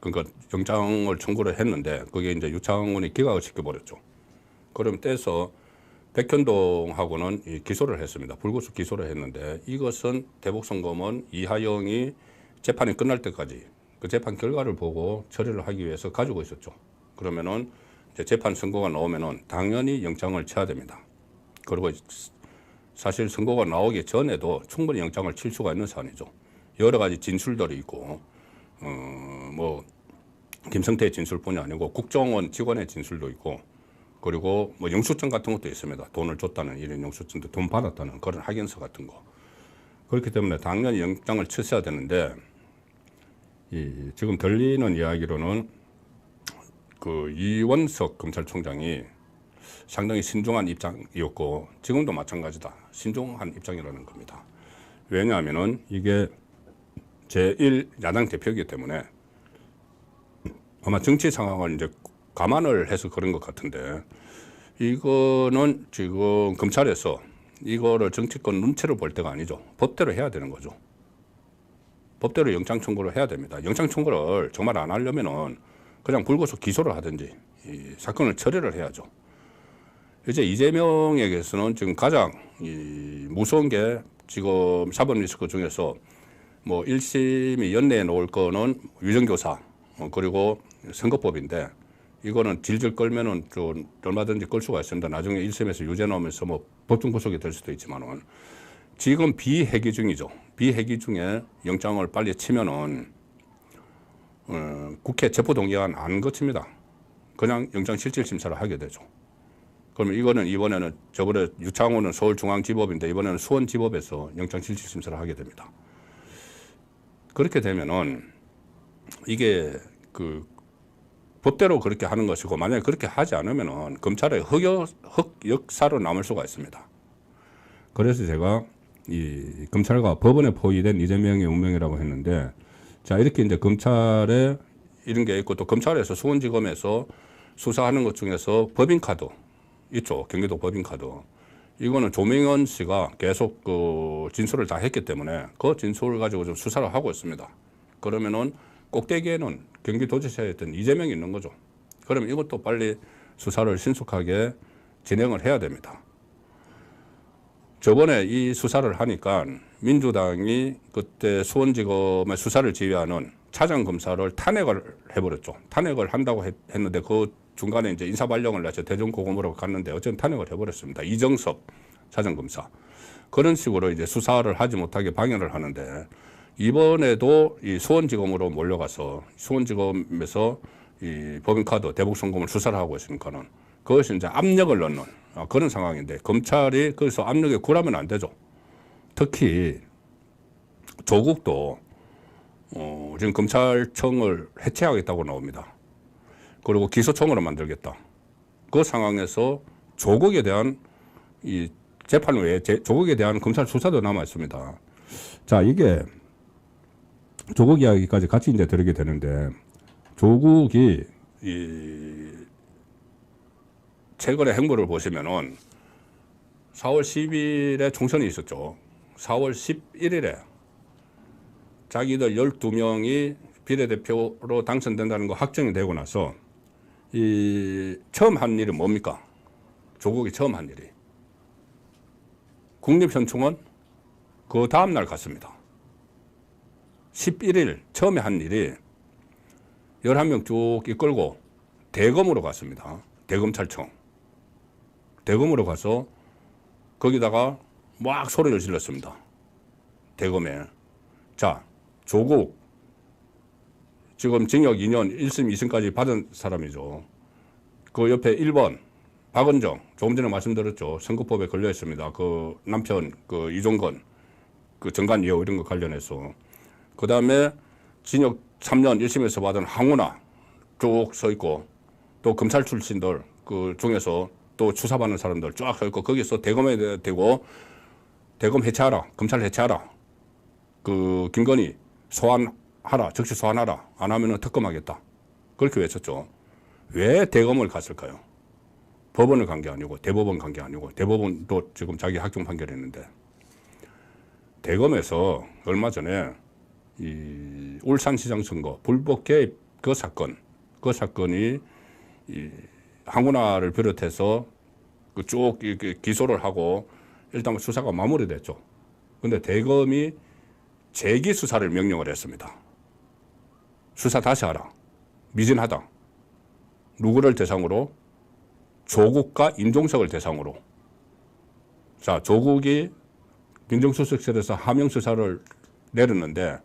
[SPEAKER 2] 그러니까 영장을 청구를 했는데 그게 이제 유창훈이 기각을 시켜버렸죠. 그럼 떼서 백현동하고는 기소를 했습니다. 불구속 기소를 했는데 이것은 대북송금은 이하영이 재판이 끝날 때까지 그 재판 결과를 보고 처리를 하기 위해서 가지고 있었죠. 그러면은 이제 재판 선고가 나오면은 당연히 영장을 쳐야 됩니다. 그리고 사실 선고가 나오기 전에도 충분히 영장을 칠 수가 있는 사안이죠. 여러 가지 진술들이 있고 뭐 김성태의 진술뿐이 아니고 국정원 직원의 진술도 있고 그리고 뭐 영수증 같은 것도 있습니다. 돈을 줬다는 이런 영수증도 돈 받았다는 그런 확인서 같은 거. 그렇기 때문에 당연히 영장을 쳤어야 되는데 지금 들리는 이야기로는 그 이원석 검찰총장이 상당히 신중한 입장이었고 지금도 마찬가지다. 신중한 입장이라는 겁니다. 왜냐하면은 이게 제1야당 대표이기 때문에 아마 정치 상황을 이제 감안을 해서 그런 것 같은데 이거는 지금 검찰에서 이거를 정치권 눈치를 볼 때가 아니죠. 법대로 해야 되는 거죠. 법대로 영장 청구를 해야 됩니다. 영장 청구를 정말 안 하려면은 그냥 불구속 기소를 하든지 이 사건을 처리를 해야죠. 이제 이재명에게서는 지금 가장 무서운 게 지금 사법 리스크 중에서 뭐 1심이 연내에 놓을 거는 위정교사 그리고 선거법인데 이거는 질질 끌면은 좀 얼마든지 끌 수가 있습니다. 나중에 1심에서 유죄 나오면서 뭐 법정 구속이 될 수도 있지만은 지금 비회기 중이죠. 비회기 중에 영장을 빨리 치면은 국회 체포동의안 안 거칩니다. 그냥 영장 실질 심사를 하게 되죠. 그러면 이거는 이번에는 저번에 유창호는 서울중앙지법인데 이번에는 수원지법에서 영장 실질 심사를 하게 됩니다. 그렇게 되면은 이게 그 법대로 그렇게 하는 것이고 만약에 그렇게 하지 않으면은 검찰의 흑역사로 남을 수가 있습니다. 그래서 제가 이 검찰과 법원에 포위된 이재명의 운명이라고 했는데 자 이렇게 이제 검찰에 이런 게 있고 또 검찰에서 수원지검에서 수사하는 것 중에서 법인카드 있죠. 경기도 법인카드. 이거는 조명현 씨가 계속 그 진술을 다 했기 때문에 그 진술을 가지고 좀 수사를 하고 있습니다. 그러면은 꼭대기에는 경기도지사에 있던 이재명이 있는 거죠. 그러면 이것도 빨리 수사를 신속하게 진행을 해야 됩니다. 저번에 이 수사를 하니까 민주당이 그때 수원지검의 수사를 지휘하는 차장검사를 탄핵을 해버렸죠. 탄핵을 한다고 했는데 그 중간에 이제 인사발령을 내서 대전고검으로 갔는데 어쨌든 탄핵을 해버렸습니다. 이정섭 차장검사. 그런 식으로 이제 수사를 하지 못하게 방해를 하는데 이번에도 이 수원지검으로 몰려가서 수원지검에서 이 법인카드 대북송금을 수사를 하고 있으니까는 그것이 이제 압력을 넣는 그런 상황인데 검찰이 거기서 압력에 굴하면 안 되죠. 특히 조국도 지금 검찰청을 해체하겠다고 나옵니다. 그리고 기소청으로 만들겠다. 그 상황에서 조국에 대한 이 재판 외에 조국에 대한 검찰 수사도 남아 있습니다. 자, 이게 조국 이야기까지 같이 이제 들게 되는데, 조국이 최근의 행보를 보시면은 4월 10일에 총선이 있었죠. 4월 11일에 자기들 12명이 비례대표로 당선된다는 거 확정이 되고 나서 처음 한 일이 뭡니까? 조국이 처음 한 일이 국립현충원 그 다음날 갔습니다. 11일 처음에 한 일이 11명 쭉 이끌고 대검으로 갔습니다. 대검찰청. 대검으로 가서 거기다가 막 소리를 질렀습니다. 대검에. 자, 조국 지금 징역 2년 1심 2심까지 받은 사람이죠. 그 옆에 1번 박은정, 조금 전에 말씀드렸죠. 선거법에 걸려 있습니다. 그 남편 그 이종건 그 정관 예우 이런 거 관련해서. 그 다음에 징역 3년 1심에서 받은 황운하 쭉 서 있고, 또 검찰 출신들 그 중에서 또 추사받는 사람들 쫙 서 있고, 거기서 대검에 대고 대검 해체하라, 검찰 해체하라, 그 김건희 소환하라, 즉시 소환하라, 안 하면은 특검하겠다, 그렇게 외쳤죠. 왜 대검을 갔을까요? 법원을 간 게 아니고, 대법원 간 게 아니고, 대법원도 지금 자기 확정 판결했는데, 대검에서 얼마 전에 이 울산시장 선거 불법 개입 그 사건이 이 황운하를 비롯해서 그 쭉 기소를 하고 일단 수사가 마무리됐죠. 근데 대검이 재기 수사를 명령을 했습니다. 수사 다시 하라. 미진하다. 누구를 대상으로? 조국과 임종석을 대상으로. 자, 조국이 민정수석실에서 하명 수사를 내렸는데,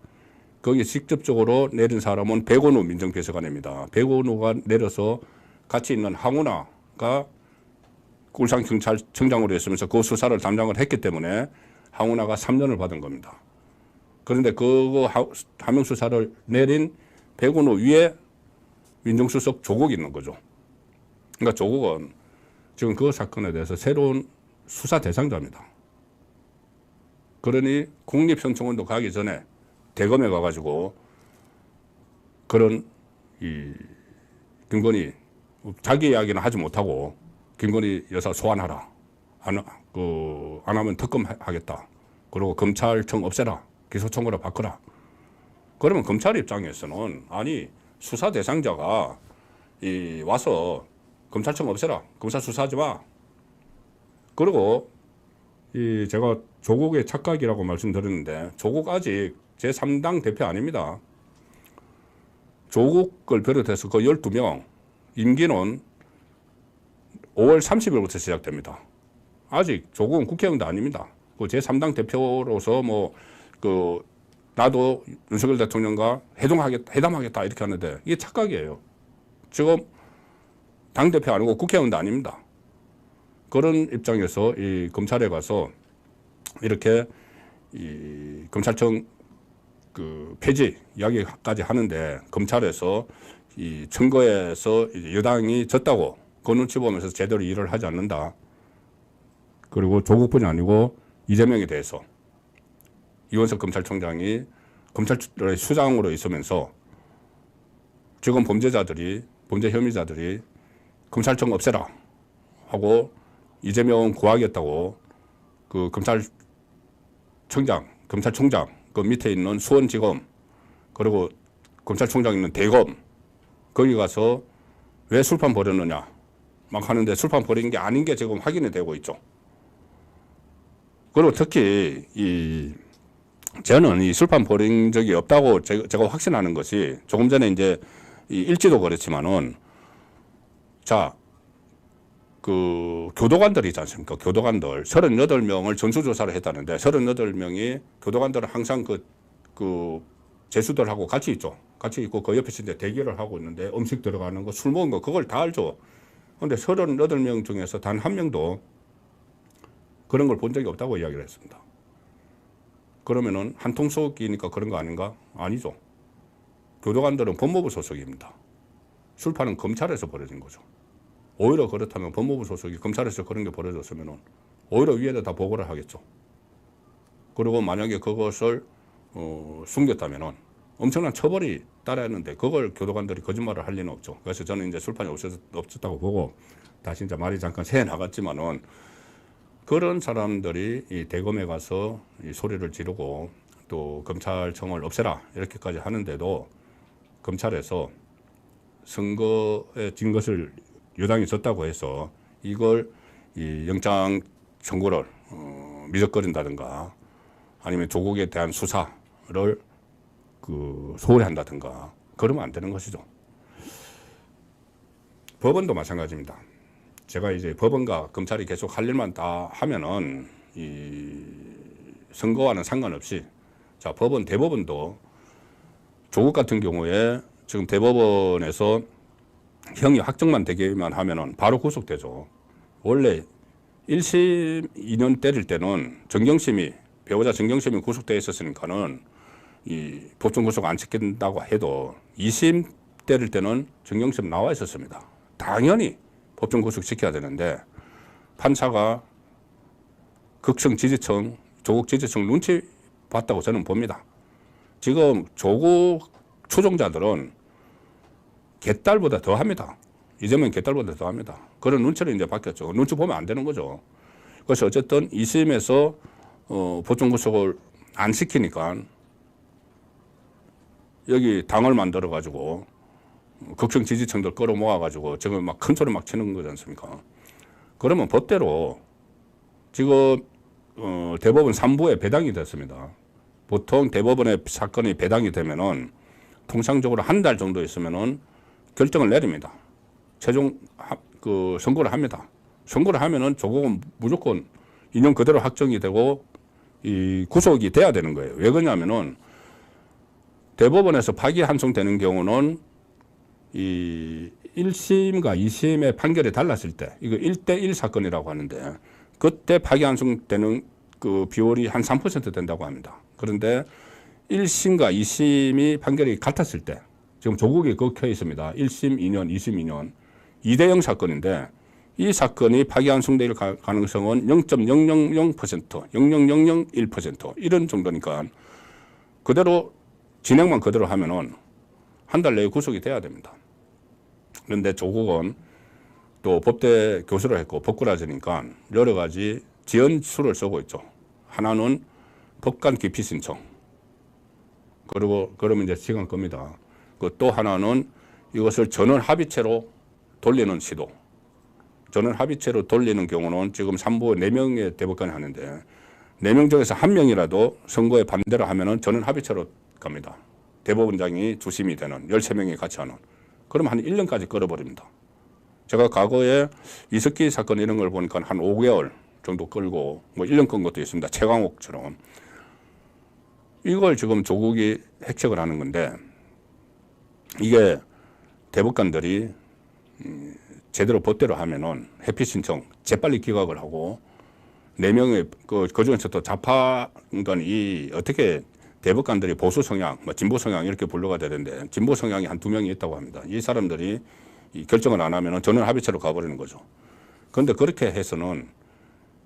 [SPEAKER 2] 거기 직접적으로 내린 사람은 백원우 민정비서관입니다. 백원우가 내려서 같이 있는 황운하가 울산경찰청장으로 있으면서 그 수사를 담당을 했기 때문에 황운하가 3년을 받은 겁니다. 그런데 그 하명 수사를 내린 백원우 위에 민정수석 조국이 있는 거죠. 그러니까 조국은 지금 그 사건에 대해서 새로운 수사 대상자입니다. 그러니 국립현충원도 가기 전에 대검에 가가지고 그런 이 김건희 자기 이야기는 하지 못하고 김건희 여사 소환하라, 안 하면 특검하겠다, 그리고 검찰청 없애라, 기소청구로 바꾸라. 그러면 검찰 입장에서는 아니 수사 대상자가 와서 검찰청 없애라, 검사 수사하지 마. 그리고 제가 조국의 착각이라고 말씀드렸는데, 조국 아직 제3당 대표 아닙니다. 조국을 비롯해서 그 12명 임기는 5월 30일부터 시작됩니다. 아직 조국은 국회의원도 아닙니다. 그 제3당 대표로서 나도 윤석열 대통령과 회담하겠다 이렇게 하는데, 이게 착각이에요. 지금 당대표 아니고 국회의원도 아닙니다. 그런 입장에서 이 검찰에 가서 이렇게 이 검찰청 그 폐지 이야기까지 하는데, 검찰에서 이 선거에서 여당이 졌다고 그 눈치 보면서 제대로 일을 하지 않는다. 그리고 조국뿐이 아니고 이재명에 대해서 이원석 검찰총장이 검찰의 수장으로 있으면서 지금 범죄 혐의자들이 검찰청 없애라 하고 이재명 구하겠다고 그 검찰총장 그 밑에 있는 수원지검, 그리고 검찰총장 있는 대검, 거기 가서 왜 술판 벌였느냐 막 하는데, 술판 벌인 게 아닌 게 지금 확인이 되고 있죠. 그리고 특히 저는 이 술판 벌인 적이 없다고 제가 확신하는 것이, 조금 전에 이제 일지도 그렇지만은, 자, 그 교도관들이 있지 않습니까? 교도관들 38명을 전수조사를 했다는데, 38명이 교도관들은 항상 그 재수들하고 같이 있죠. 같이 있고 그 옆에서 이제 대기를 하고 있는데, 음식 들어가는 거, 술 먹은 거 그걸 다 알죠. 그런데 38명 중에서 단 한 명도 그런 걸 본 적이 없다고 이야기를 했습니다. 그러면은 한통속이니까 그런 거 아닌가? 아니죠. 교도관들은 법무부 소속입니다. 술판은 검찰에서 벌어진 거죠. 오히려 그렇다면 법무부 소속이 검찰에서 그런 게 벌어졌으면 오히려 위에다 다 보고를 하겠죠. 그리고 만약에 그것을 숨겼다면 엄청난 처벌이 따라했는데 그걸 교도관들이 거짓말을 할 리는 없죠. 그래서 저는 이제 술판이 없었다고 보고 다시 이제 말이 잠깐 새 나갔지만은 그런 사람들이 이 대검에 가서 이 소리를 지르고 또 검찰청을 없애라 이렇게까지 하는데도 검찰에서 선거에 진 것을 여당이 졌다고 해서 이걸 이 영장 청구를 미적거린다든가 아니면 조국에 대한 수사를 소홀히 한다든가 그러면 안 되는 것이죠. 법원도 마찬가지입니다. 제가 이제 법원과 검찰이 계속 할 일만 다 하면은 이 선거와는 상관없이 자, 법원, 대법원도 조국 같은 경우에 지금 대법원에서 형이 확정만 되기만 하면은 바로 구속되죠. 원래 1심 2년 때릴 때는 정경심이 배우자 정경심이 구속되어 있었으니까는 이 법정 구속 안 시킨다고 해도 2심 때릴 때는 정경심 나와 있었습니다. 당연히 법정 구속 시켜야 되는데 판사가 극성 지지층, 조국 지지층 눈치 봤다고 저는 봅니다. 지금 조국 추종자들은 개딸보다 더 합니다. 이재명 개딸보다 더 합니다. 그런 눈치를 이제 봤겠죠. 눈치 보면 안 되는 거죠. 그래서 어쨌든 2심에서 법정 구속을 안 시키니까 여기 당을 만들어 가지고 극성 지지층들 끌어모아 가지고 지금 막 큰 소리 막 치는 거지 않습니까? 그러면 법대로 지금 대법원 3부에 배당이 됐습니다. 보통 대법원의 사건이 배당이 되면은 통상적으로 한 달 정도 있으면은 결정을 내립니다. 최종 선고를 합니다. 선고를 하면은 조국은 무조건 인용 그대로 확정이 되고 이 구속이 돼야 되는 거예요. 왜 그러냐면은 대법원에서 파기환송되는 경우는 이 1심과 2심의 판결이 달랐을 때 이거 1대1 사건이라고 하는데 그때 파기환송되는 그 비율이 한 3% 된다고 합니다. 그런데 1심과 2심이 판결이 같았을 때 지금 조국이 거기 켜 있습니다. 1심 2년, 2심 2년 2대0 사건인데 이 사건이 파기환송될 가능성은 0.000%, 0.0001% 이런 정도니까 그대로 진행만 그대로 하면은 한 달 내에 구속이 돼야 됩니다. 그런데 조국은 또 법대 교수를 했고 법꾸라지니까 여러 가지 지연수를 쓰고 있죠. 하나는 법관 기피 신청. 그리고 그러면 이제 시간 겁니다. 또 하나는 이것을 전원 합의체로 돌리는 시도. 전원 합의체로 돌리는 경우는 지금 3부 4명의 대법관이 하는데 4명 중에서 1명이라도 선거에 반대를 하면은 전원 합의체로 갑니다. 대법원장이 주심이 되는 13명이 같이 하는. 그러면 한 1년까지 끌어버립니다. 제가 과거에 이석기 사건 이런 걸 보니까 한 5개월 정도 끌고 뭐 1년 끈 것도 있습니다. 최강욱처럼. 이걸 지금 조국이 핵책을 하는 건데 이게 대법관들이 제대로 법대로 하면은 회피 신청 재빨리 기각을 하고 4명의 그중에서도 좌파인간이 어떻게 대법관들이 보수 성향, 진보 성향 이렇게 분류가 되는데 진보 성향이 한 2명이 있다고 합니다. 이 사람들이 이 결정을 안 하면은 전원 합의체로 가버리는 거죠. 그런데 그렇게 해서는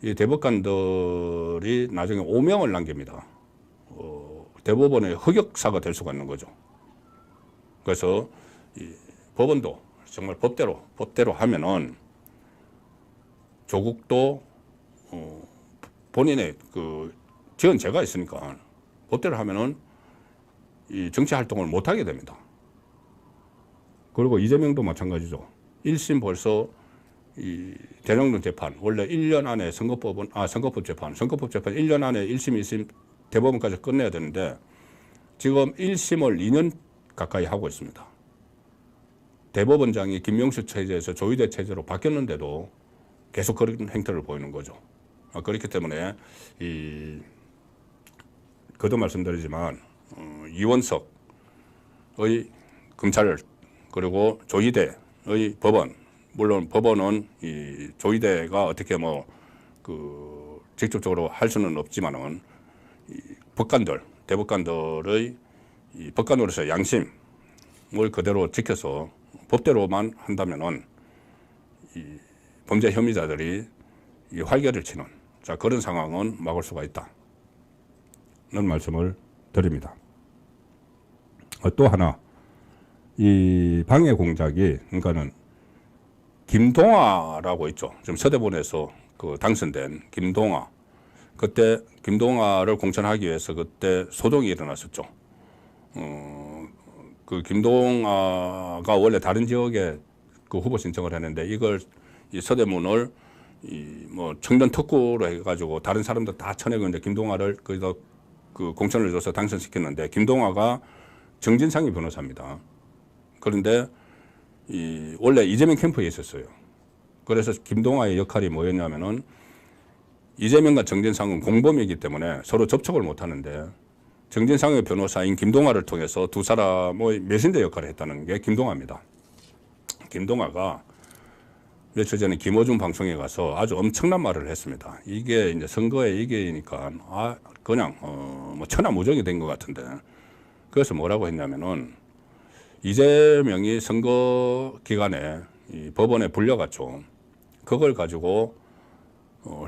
[SPEAKER 2] 이 대법관들이 나중에 오명을 남깁니다. 대법원의 흑역사가 될 수가 있는 거죠. 그래서 이 법원도 정말 법대로 하면은 조국도 본인의 그 지연제가 있으니까 법대로 하면은 이 정치 활동을 못 하게 됩니다. 그리고 이재명도 마찬가지죠. 1심 벌써 이 대장동 재판 원래 1년 안에 선거법 재판 1년 안에 1심, 2심 대법원까지 끝내야 되는데 지금 1심을 2년 가까이 하고 있습니다. 대법원장이 김명수 체제에서 조희대 체제로 바뀌었는데도 계속 그런 행태를 보이는 거죠. 그렇기 때문에 그도 말씀드리지만 이원석의 검찰 그리고 조희대의 법원 물론 법원은 이 조희대가 어떻게 직접적으로 할 수는 없지만은 이 대법관들의 이 법관으로서 양심을 그대로 지켜서 법대로만 한다면은 이 범죄 혐의자들이 이 활개를 치는 그런 상황은 막을 수가 있다는 말씀을 드립니다. 또 하나, 이 방해 공작이, 그러니까는 김동아라고 있죠. 지금 서대본에서 그 당선된 김동아. 그때 김동아를 공천하기 위해서 그때 소동이 일어났었죠. 그 김동아가 원래 다른 지역에 그 후보 신청을 했는데 이걸 이 서대문을 이 뭐 청년 특구로 해가지고 다른 사람들 다 쳐내고 있는데 김동아를 거기서 그 공천을 줘서 당선시켰는데 김동아가 정진상이 변호사입니다. 그런데 이 원래 이재명 캠프에 있었어요. 그래서 김동아의 역할이 뭐였냐면은 이재명과 정진상은 공범이기 때문에 서로 접촉을 못 하는데 정진상의 변호사인 김동아를 통해서 두 사람의 메신저 역할을 했다는 게 김동아입니다. 김동아가 며칠 전에 김어준 방송에 가서 아주 엄청난 말을 했습니다. 이게 이제 선거에 이기니까 그냥 뭐 천하무적이 된 것 같은데 그래서 뭐라고 했냐면은 이재명이 선거 기간에 이 법원에 불려갔죠. 그걸 가지고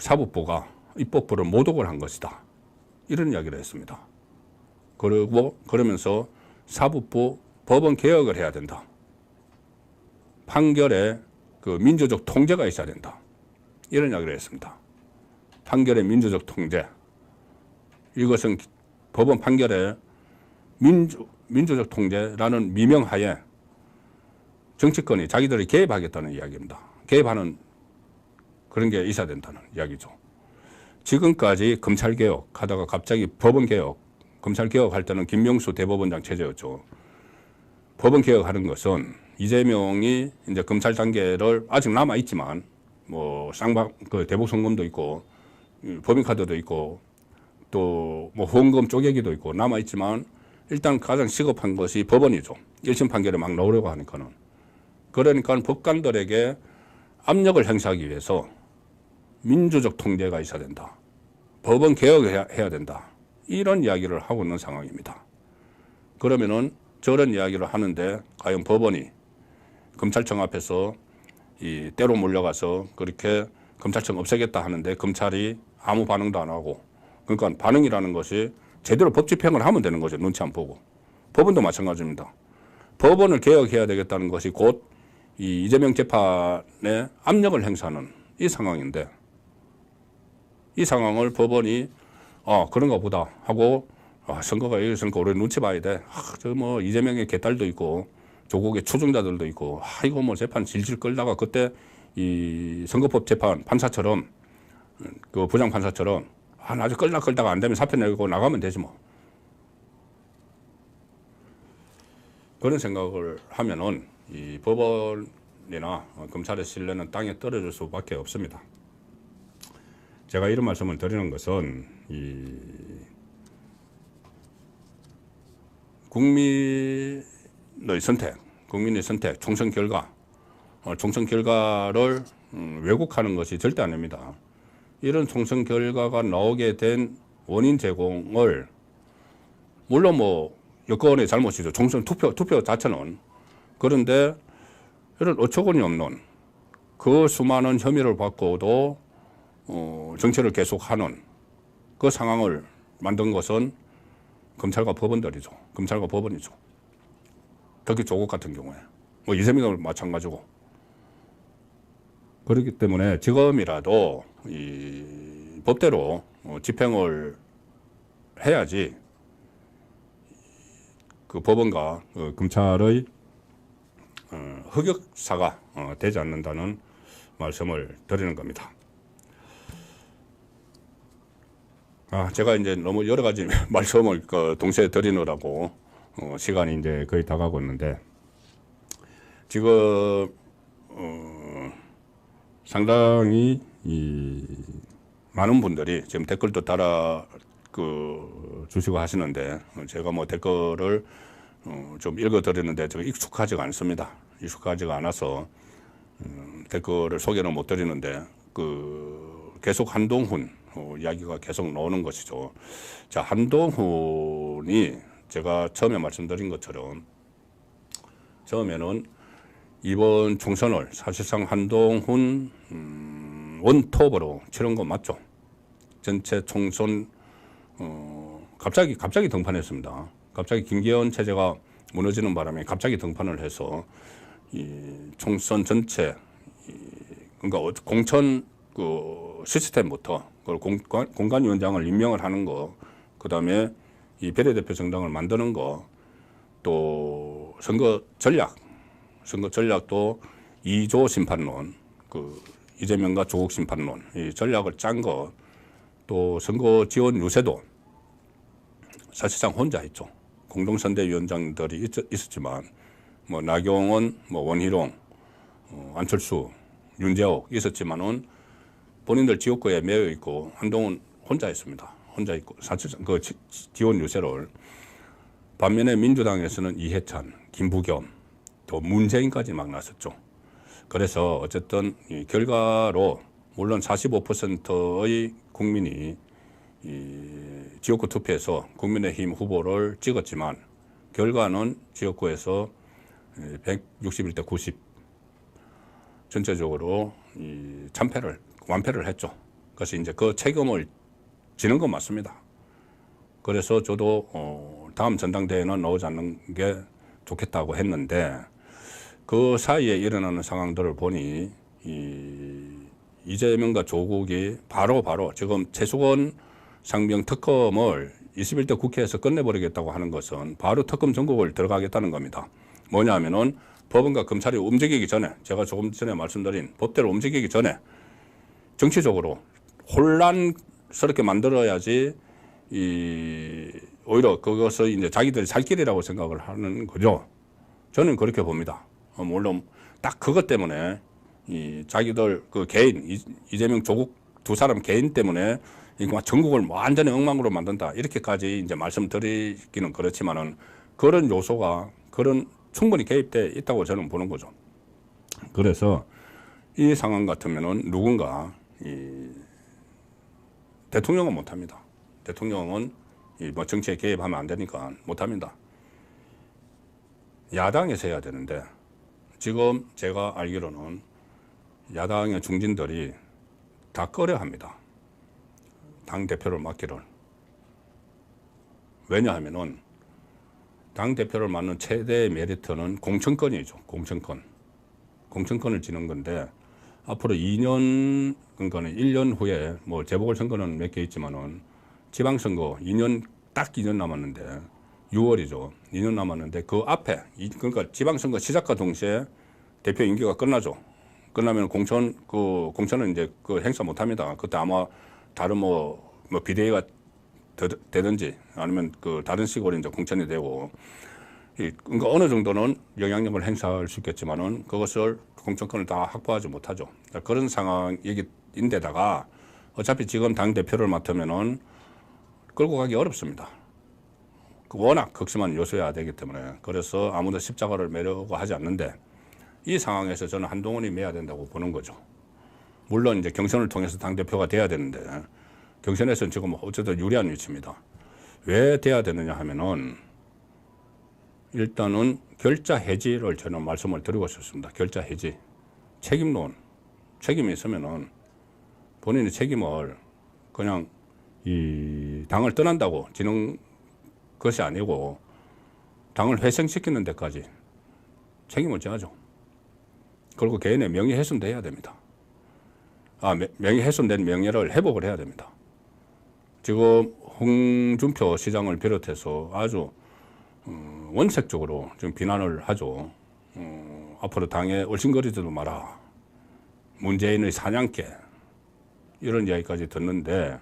[SPEAKER 2] 사법부가 입법부를 모독을 한 것이다. 이런 이야기를 했습니다. 그리고 그러면서 사법부 법원 개혁을 해야 된다. 판결에 그 민주적 통제가 있어야 된다. 이런 이야기를 했습니다. 판결의 민주적 통제. 이것은 법원 판결에 민주적 통제라는 미명하에 정치권이 자기들이 개입하겠다는 이야기입니다. 개입하는 그런 게 있어야 된다는 이야기죠. 지금까지 검찰개혁 하다가 갑자기 법원개혁, 검찰개혁 할 때는 김명수 대법원장 체제였죠. 법원개혁 하는 것은 이재명이 이제 검찰 단계를 아직 남아있지만 뭐 그 대북송금도 있고 법인카드도 있고 또 뭐 후원금 쪼개기도 있고 남아있지만 일단 가장 시급한 것이 법원이죠. 1심 판결에 막 나오려고 하니까는. 그러니까 법관들에게 압력을 행사하기 위해서 민주적 통제가 있어야 된다. 법원 개혁을 해야 된다. 이런 이야기를 하고 있는 상황입니다. 그러면은 저런 이야기를 하는데 과연 법원이 검찰청 앞에서 이 때로 몰려가서 그렇게 검찰청 없애겠다 하는데 검찰이 아무 반응도 안 하고 그러니까 반응이라는 것이 제대로 법 집행을 하면 되는 거죠. 눈치 안 보고. 법원도 마찬가지입니다. 법원을 개혁해야 되겠다는 것이 곧 이 이재명 재판에 압력을 행사하는 이 상황인데 이 상황을 법원이 그런가 보다 하고 선거가 이겼으니까 우리 눈치 봐야 돼. 저 뭐 이재명의 개딸도 있고 조국의 추종자들도 있고 이거 뭐 재판 질질 끌다가 그때 이 선거법 재판 판사처럼 그 부장 판사처럼 아주 끌다가 안 되면 사표 내고 나가면 되지 뭐. 그런 생각을 하면은 이 법원이나 검찰의 신뢰는 땅에 떨어질 수밖에 없습니다. 제가 이런 말씀을 드리는 것은 이 국민의 선택, 총선 결과를 왜곡하는 것이 절대 아닙니다. 이런 총선 결과가 나오게 된 원인 제공을 물론 뭐 여권의 잘못이죠. 총선 투표 자체는. 그런데 이런 어처구니 없는 그 수많은 혐의를 받고도 정치를 계속하는 그 상황을 만든 것은 검찰과 법원들이죠. 검찰과 법원이죠. 특히 조국 같은 경우에 뭐 이재명은 마찬가지고. 그렇기 때문에 지금이라도 이 법대로 집행을 해야지 그 법원과 검찰의 흑역사가 되지 않는다는 말씀을 드리는 겁니다. 제가 이제 너무 여러 가지 말씀을 동시에 드리느라고 시간이 이제 거의 다 가고 있는데 지금 상당히 많은 분들이 지금 댓글도 달아 주시고 하시는데 제가 뭐 댓글을 좀 읽어드리는데 제가 익숙하지가 않습니다. 익숙하지가 않아서 댓글을 소개는 못 드리는데 계속 한동훈 이야기가 계속 나오는 것이죠. 자, 한동훈이 제가 처음에 말씀드린 것처럼 처음에는 이번 총선을 사실상 한동훈 원톱으로 치른 건 맞죠. 전체 총선 갑자기 등판했습니다. 갑자기 김기현 체제가 무너지는 바람에 갑자기 등판을 해서 이 총선 전체 그러니까 공천 그 시스템부터 그걸 공관위원장을 임명을 하는 거, 그다음에 이 비례대표 정당을 만드는 거, 또 선거 전략도 2조 심판론, 그 이재명과 조국 심판론, 이 전략을 짠 거, 또 선거 지원 유세도 사실상 혼자 했죠. 공동선대위원장들이 있었지만 뭐 나경원, 뭐 원희룡, 안철수, 윤재옥 있었지만은 본인들 지역구에 매여 있고 한동훈 혼자 했습니다. 혼자 있고 사실상 그 지원 유세를. 반면에 민주당에서는 이해찬, 김부겸, 또 문재인까지 막 나섰죠. 그래서 어쨌든 이 결과로 물론 45%의 국민이 이 지역구 투표에서 국민의힘 후보를 찍었지만 결과는 지역구에서 161대 90 전체적으로 이 완패를 했죠. 그래서 이제 그 책임을 지는 건 맞습니다. 그래서 저도 다음 전당대회는 나오지 않는 게 좋겠다고 했는데 그 사이에 일어나는 상황들을 보니 이재명과 조국이 바로 지금 최수건 상병 특검을 21대 국회에서 끝내버리겠다고 하는 것은 바로 특검 전국을 들어가겠다는 겁니다. 뭐냐 하면은 법원과 검찰이 움직이기 전에, 제가 조금 전에 말씀드린 법대로 움직이기 전에 정치적으로 혼란스럽게 만들어야지 오히려 그것을 이제 자기들이 살 길이라고 생각을 하는 거죠. 저는 그렇게 봅니다. 물론 딱 그것 때문에 자기들 그 개인 이재명 조국 두 사람 개인 때문에 전국을 완전히 엉망으로 만든다 이렇게까지 이제 말씀드리기는 그렇지만은 그런 요소가 충분히 개입돼 있다고 저는 보는 거죠. 그래서 이 상황 같으면은 누군가 대통령은 못합니다. 대통령은 뭐 정치에 개입하면 안 되니까 못합니다. 야당에서 해야 되는데 지금 제가 알기로는 야당의 중진들이 다 꺼려합니다. 당대표를 맡기를. 왜냐하면은 당대표를 맡는 최대의 메리트는 공천권이죠. 공천권을 지는 건데 앞으로 2년, 그러니까는 1년 후에 뭐 재보궐선거는 몇 개 있지만은 지방선거 딱 2년 남았는데 6월이죠. 2년 남았는데 그 앞에 그러니까 지방선거 시작과 동시에 대표 임기가 끝나죠. 끝나면 공천은 이제 그 행사 못 합니다. 그때 아마 다른 뭐 비대위가 되든지 아니면 그 다른 식으로 이제 공천이 되고 그러니까 어느 정도는 영향력을 행사할 수 있겠지만은 그것을 공천권을 다 확보하지 못하죠. 그런 상황인데다가 어차피 지금 당 대표를 맡으면은 끌고 가기 어렵습니다. 워낙 극심한 요소여야 되기 때문에 그래서 아무도 십자가를 매려고 하지 않는데 이 상황에서 저는 한동훈이 매야 된다고 보는 거죠. 물론 이제 경선을 통해서 당 대표가 돼야 되는데 경선에서는 지금 어쨌든 유리한 위치입니다. 왜 돼야 되느냐 하면은 일단은 결자 해지를 저는 말씀을 드리고 싶습니다. 결자 해지. 책임이 있으면은 본인의 책임을 그냥 이 당을 떠난다고 지는 것이 아니고 당을 회생시키는 데까지 책임을 져야죠. 그리고 개인의 명예훼손도 해야 됩니다. 명예훼손된 명예를 회복을 해야 됩니다. 지금 홍준표 시장을 비롯해서 아주 원색적으로 지금 비난을 하죠. 앞으로 당에 얼씬거리지도 마라. 문재인의 사냥개 이런 이야기까지 듣는데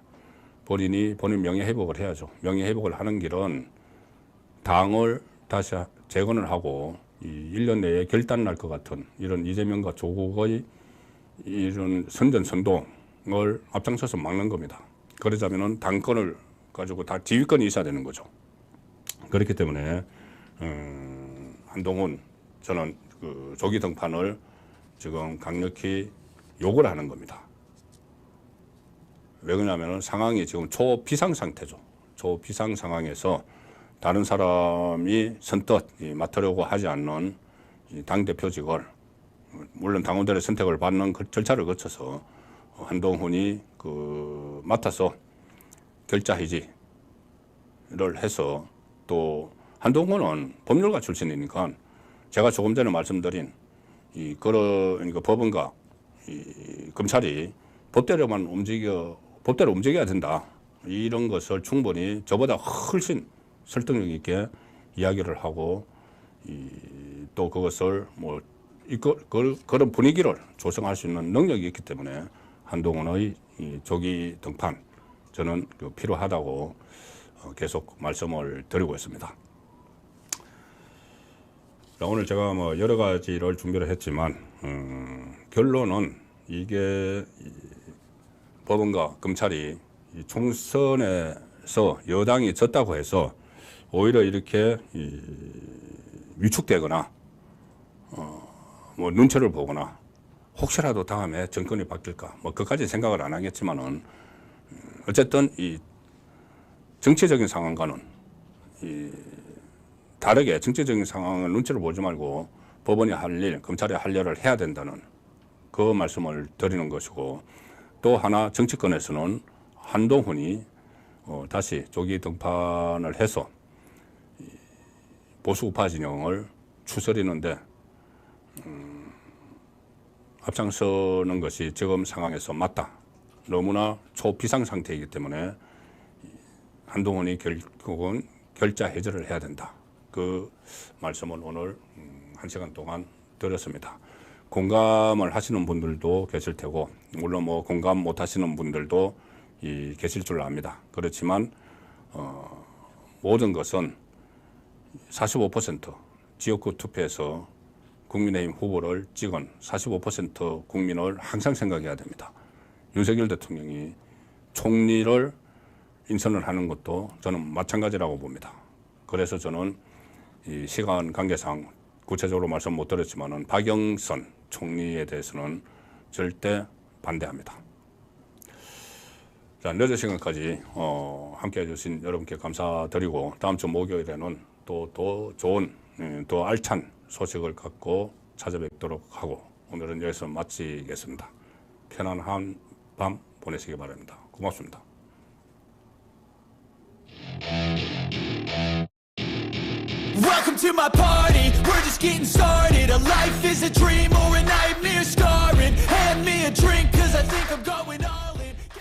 [SPEAKER 2] 본인 명예회복을 해야죠. 명예회복을 하는 길은 당을 다시 재건을 하고 이 1년 내에 결단 날 것 같은 이런 이재명과 조국의 이런 선전선동을 앞장서서 막는 겁니다. 그러자면은 당권을 가지고 다 지휘권이 있어야 되는 거죠. 그렇기 때문에 한동훈 저는 그 조기 등판을 지금 강력히 요구를 하는 겁니다. 왜 그러냐면은 상황이 지금 초비상 상태죠. 초비상 상황에서 다른 사람이 선뜻 맡으려고 하지 않는 당대표직을 물론 당원들의 선택을 받는 그 절차를 거쳐서 한동훈이 맡아서 결자 해지를 해서 또 한동훈은 법률가 출신이니까 제가 조금 전에 말씀드린 이 그러니까 법원과 이 검찰이 법대로 움직여야 된다. 이런 것을 충분히 저보다 훨씬 설득력 있게 이야기를 하고 또 그것을 뭐 그런 분위기를 조성할 수 있는 능력이 있기 때문에 한동훈의 이 조기 등판 저는 필요하다고 계속 말씀을 드리고 있습니다. 자, 오늘 제가 뭐 여러 가지를 준비를 했지만 결론은 이게 법원과 검찰이 이 총선에서 여당이 졌다고 해서 오히려 이렇게 위축되거나 뭐 눈치를 보거나 혹시라도 다음에 정권이 바뀔까 뭐 그까지 생각을 안 하겠지만은 어쨌든 이 정치적인 상황과는 다르게 정치적인 상황을 눈치를 보지 말고 법원이 할 일, 검찰이 할 일을 해야 된다는 그 말씀을 드리는 것이고, 또 하나 정치권에서는 한동훈이 다시 조기 등판을 해서 보수 우파 진영을 추스리는데 앞장서는 것이 지금 상황에서 맞다. 너무나 초비상 상태이기 때문에 한동훈이 결국은 결자 해제를 해야 된다. 그 말씀을 오늘 1시간 동안 드렸습니다. 공감을 하시는 분들도 계실 테고, 물론 뭐 공감 못 하시는 분들도 계실 줄 압니다. 그렇지만 모든 것은 45% 지역구 투표에서 국민의힘 후보를 찍은 45% 국민을 항상 생각해야 됩니다. 윤석열 대통령이 총리를 인선을 하는 것도 저는 마찬가지라고 봅니다. 그래서 저는 이 시간 관계상 구체적으로 말씀 못 드렸지만은 박영선 총리에 대해서는 절대 반대합니다. 자, 늦은 시간까지 함께 해주신 여러분께 감사드리고, 다음 주 목요일에는 또 좋은 또 알찬 소식을 갖고 찾아뵙도록 하고, 오늘은 여기서 마치겠습니다. 편안한 밤 보내시기 바랍니다. 고맙습니다.
[SPEAKER 1] Welcome to my party, we're just getting started. A life is a dream or a nightmare scarring. Hand me a drink, cause I think I'm going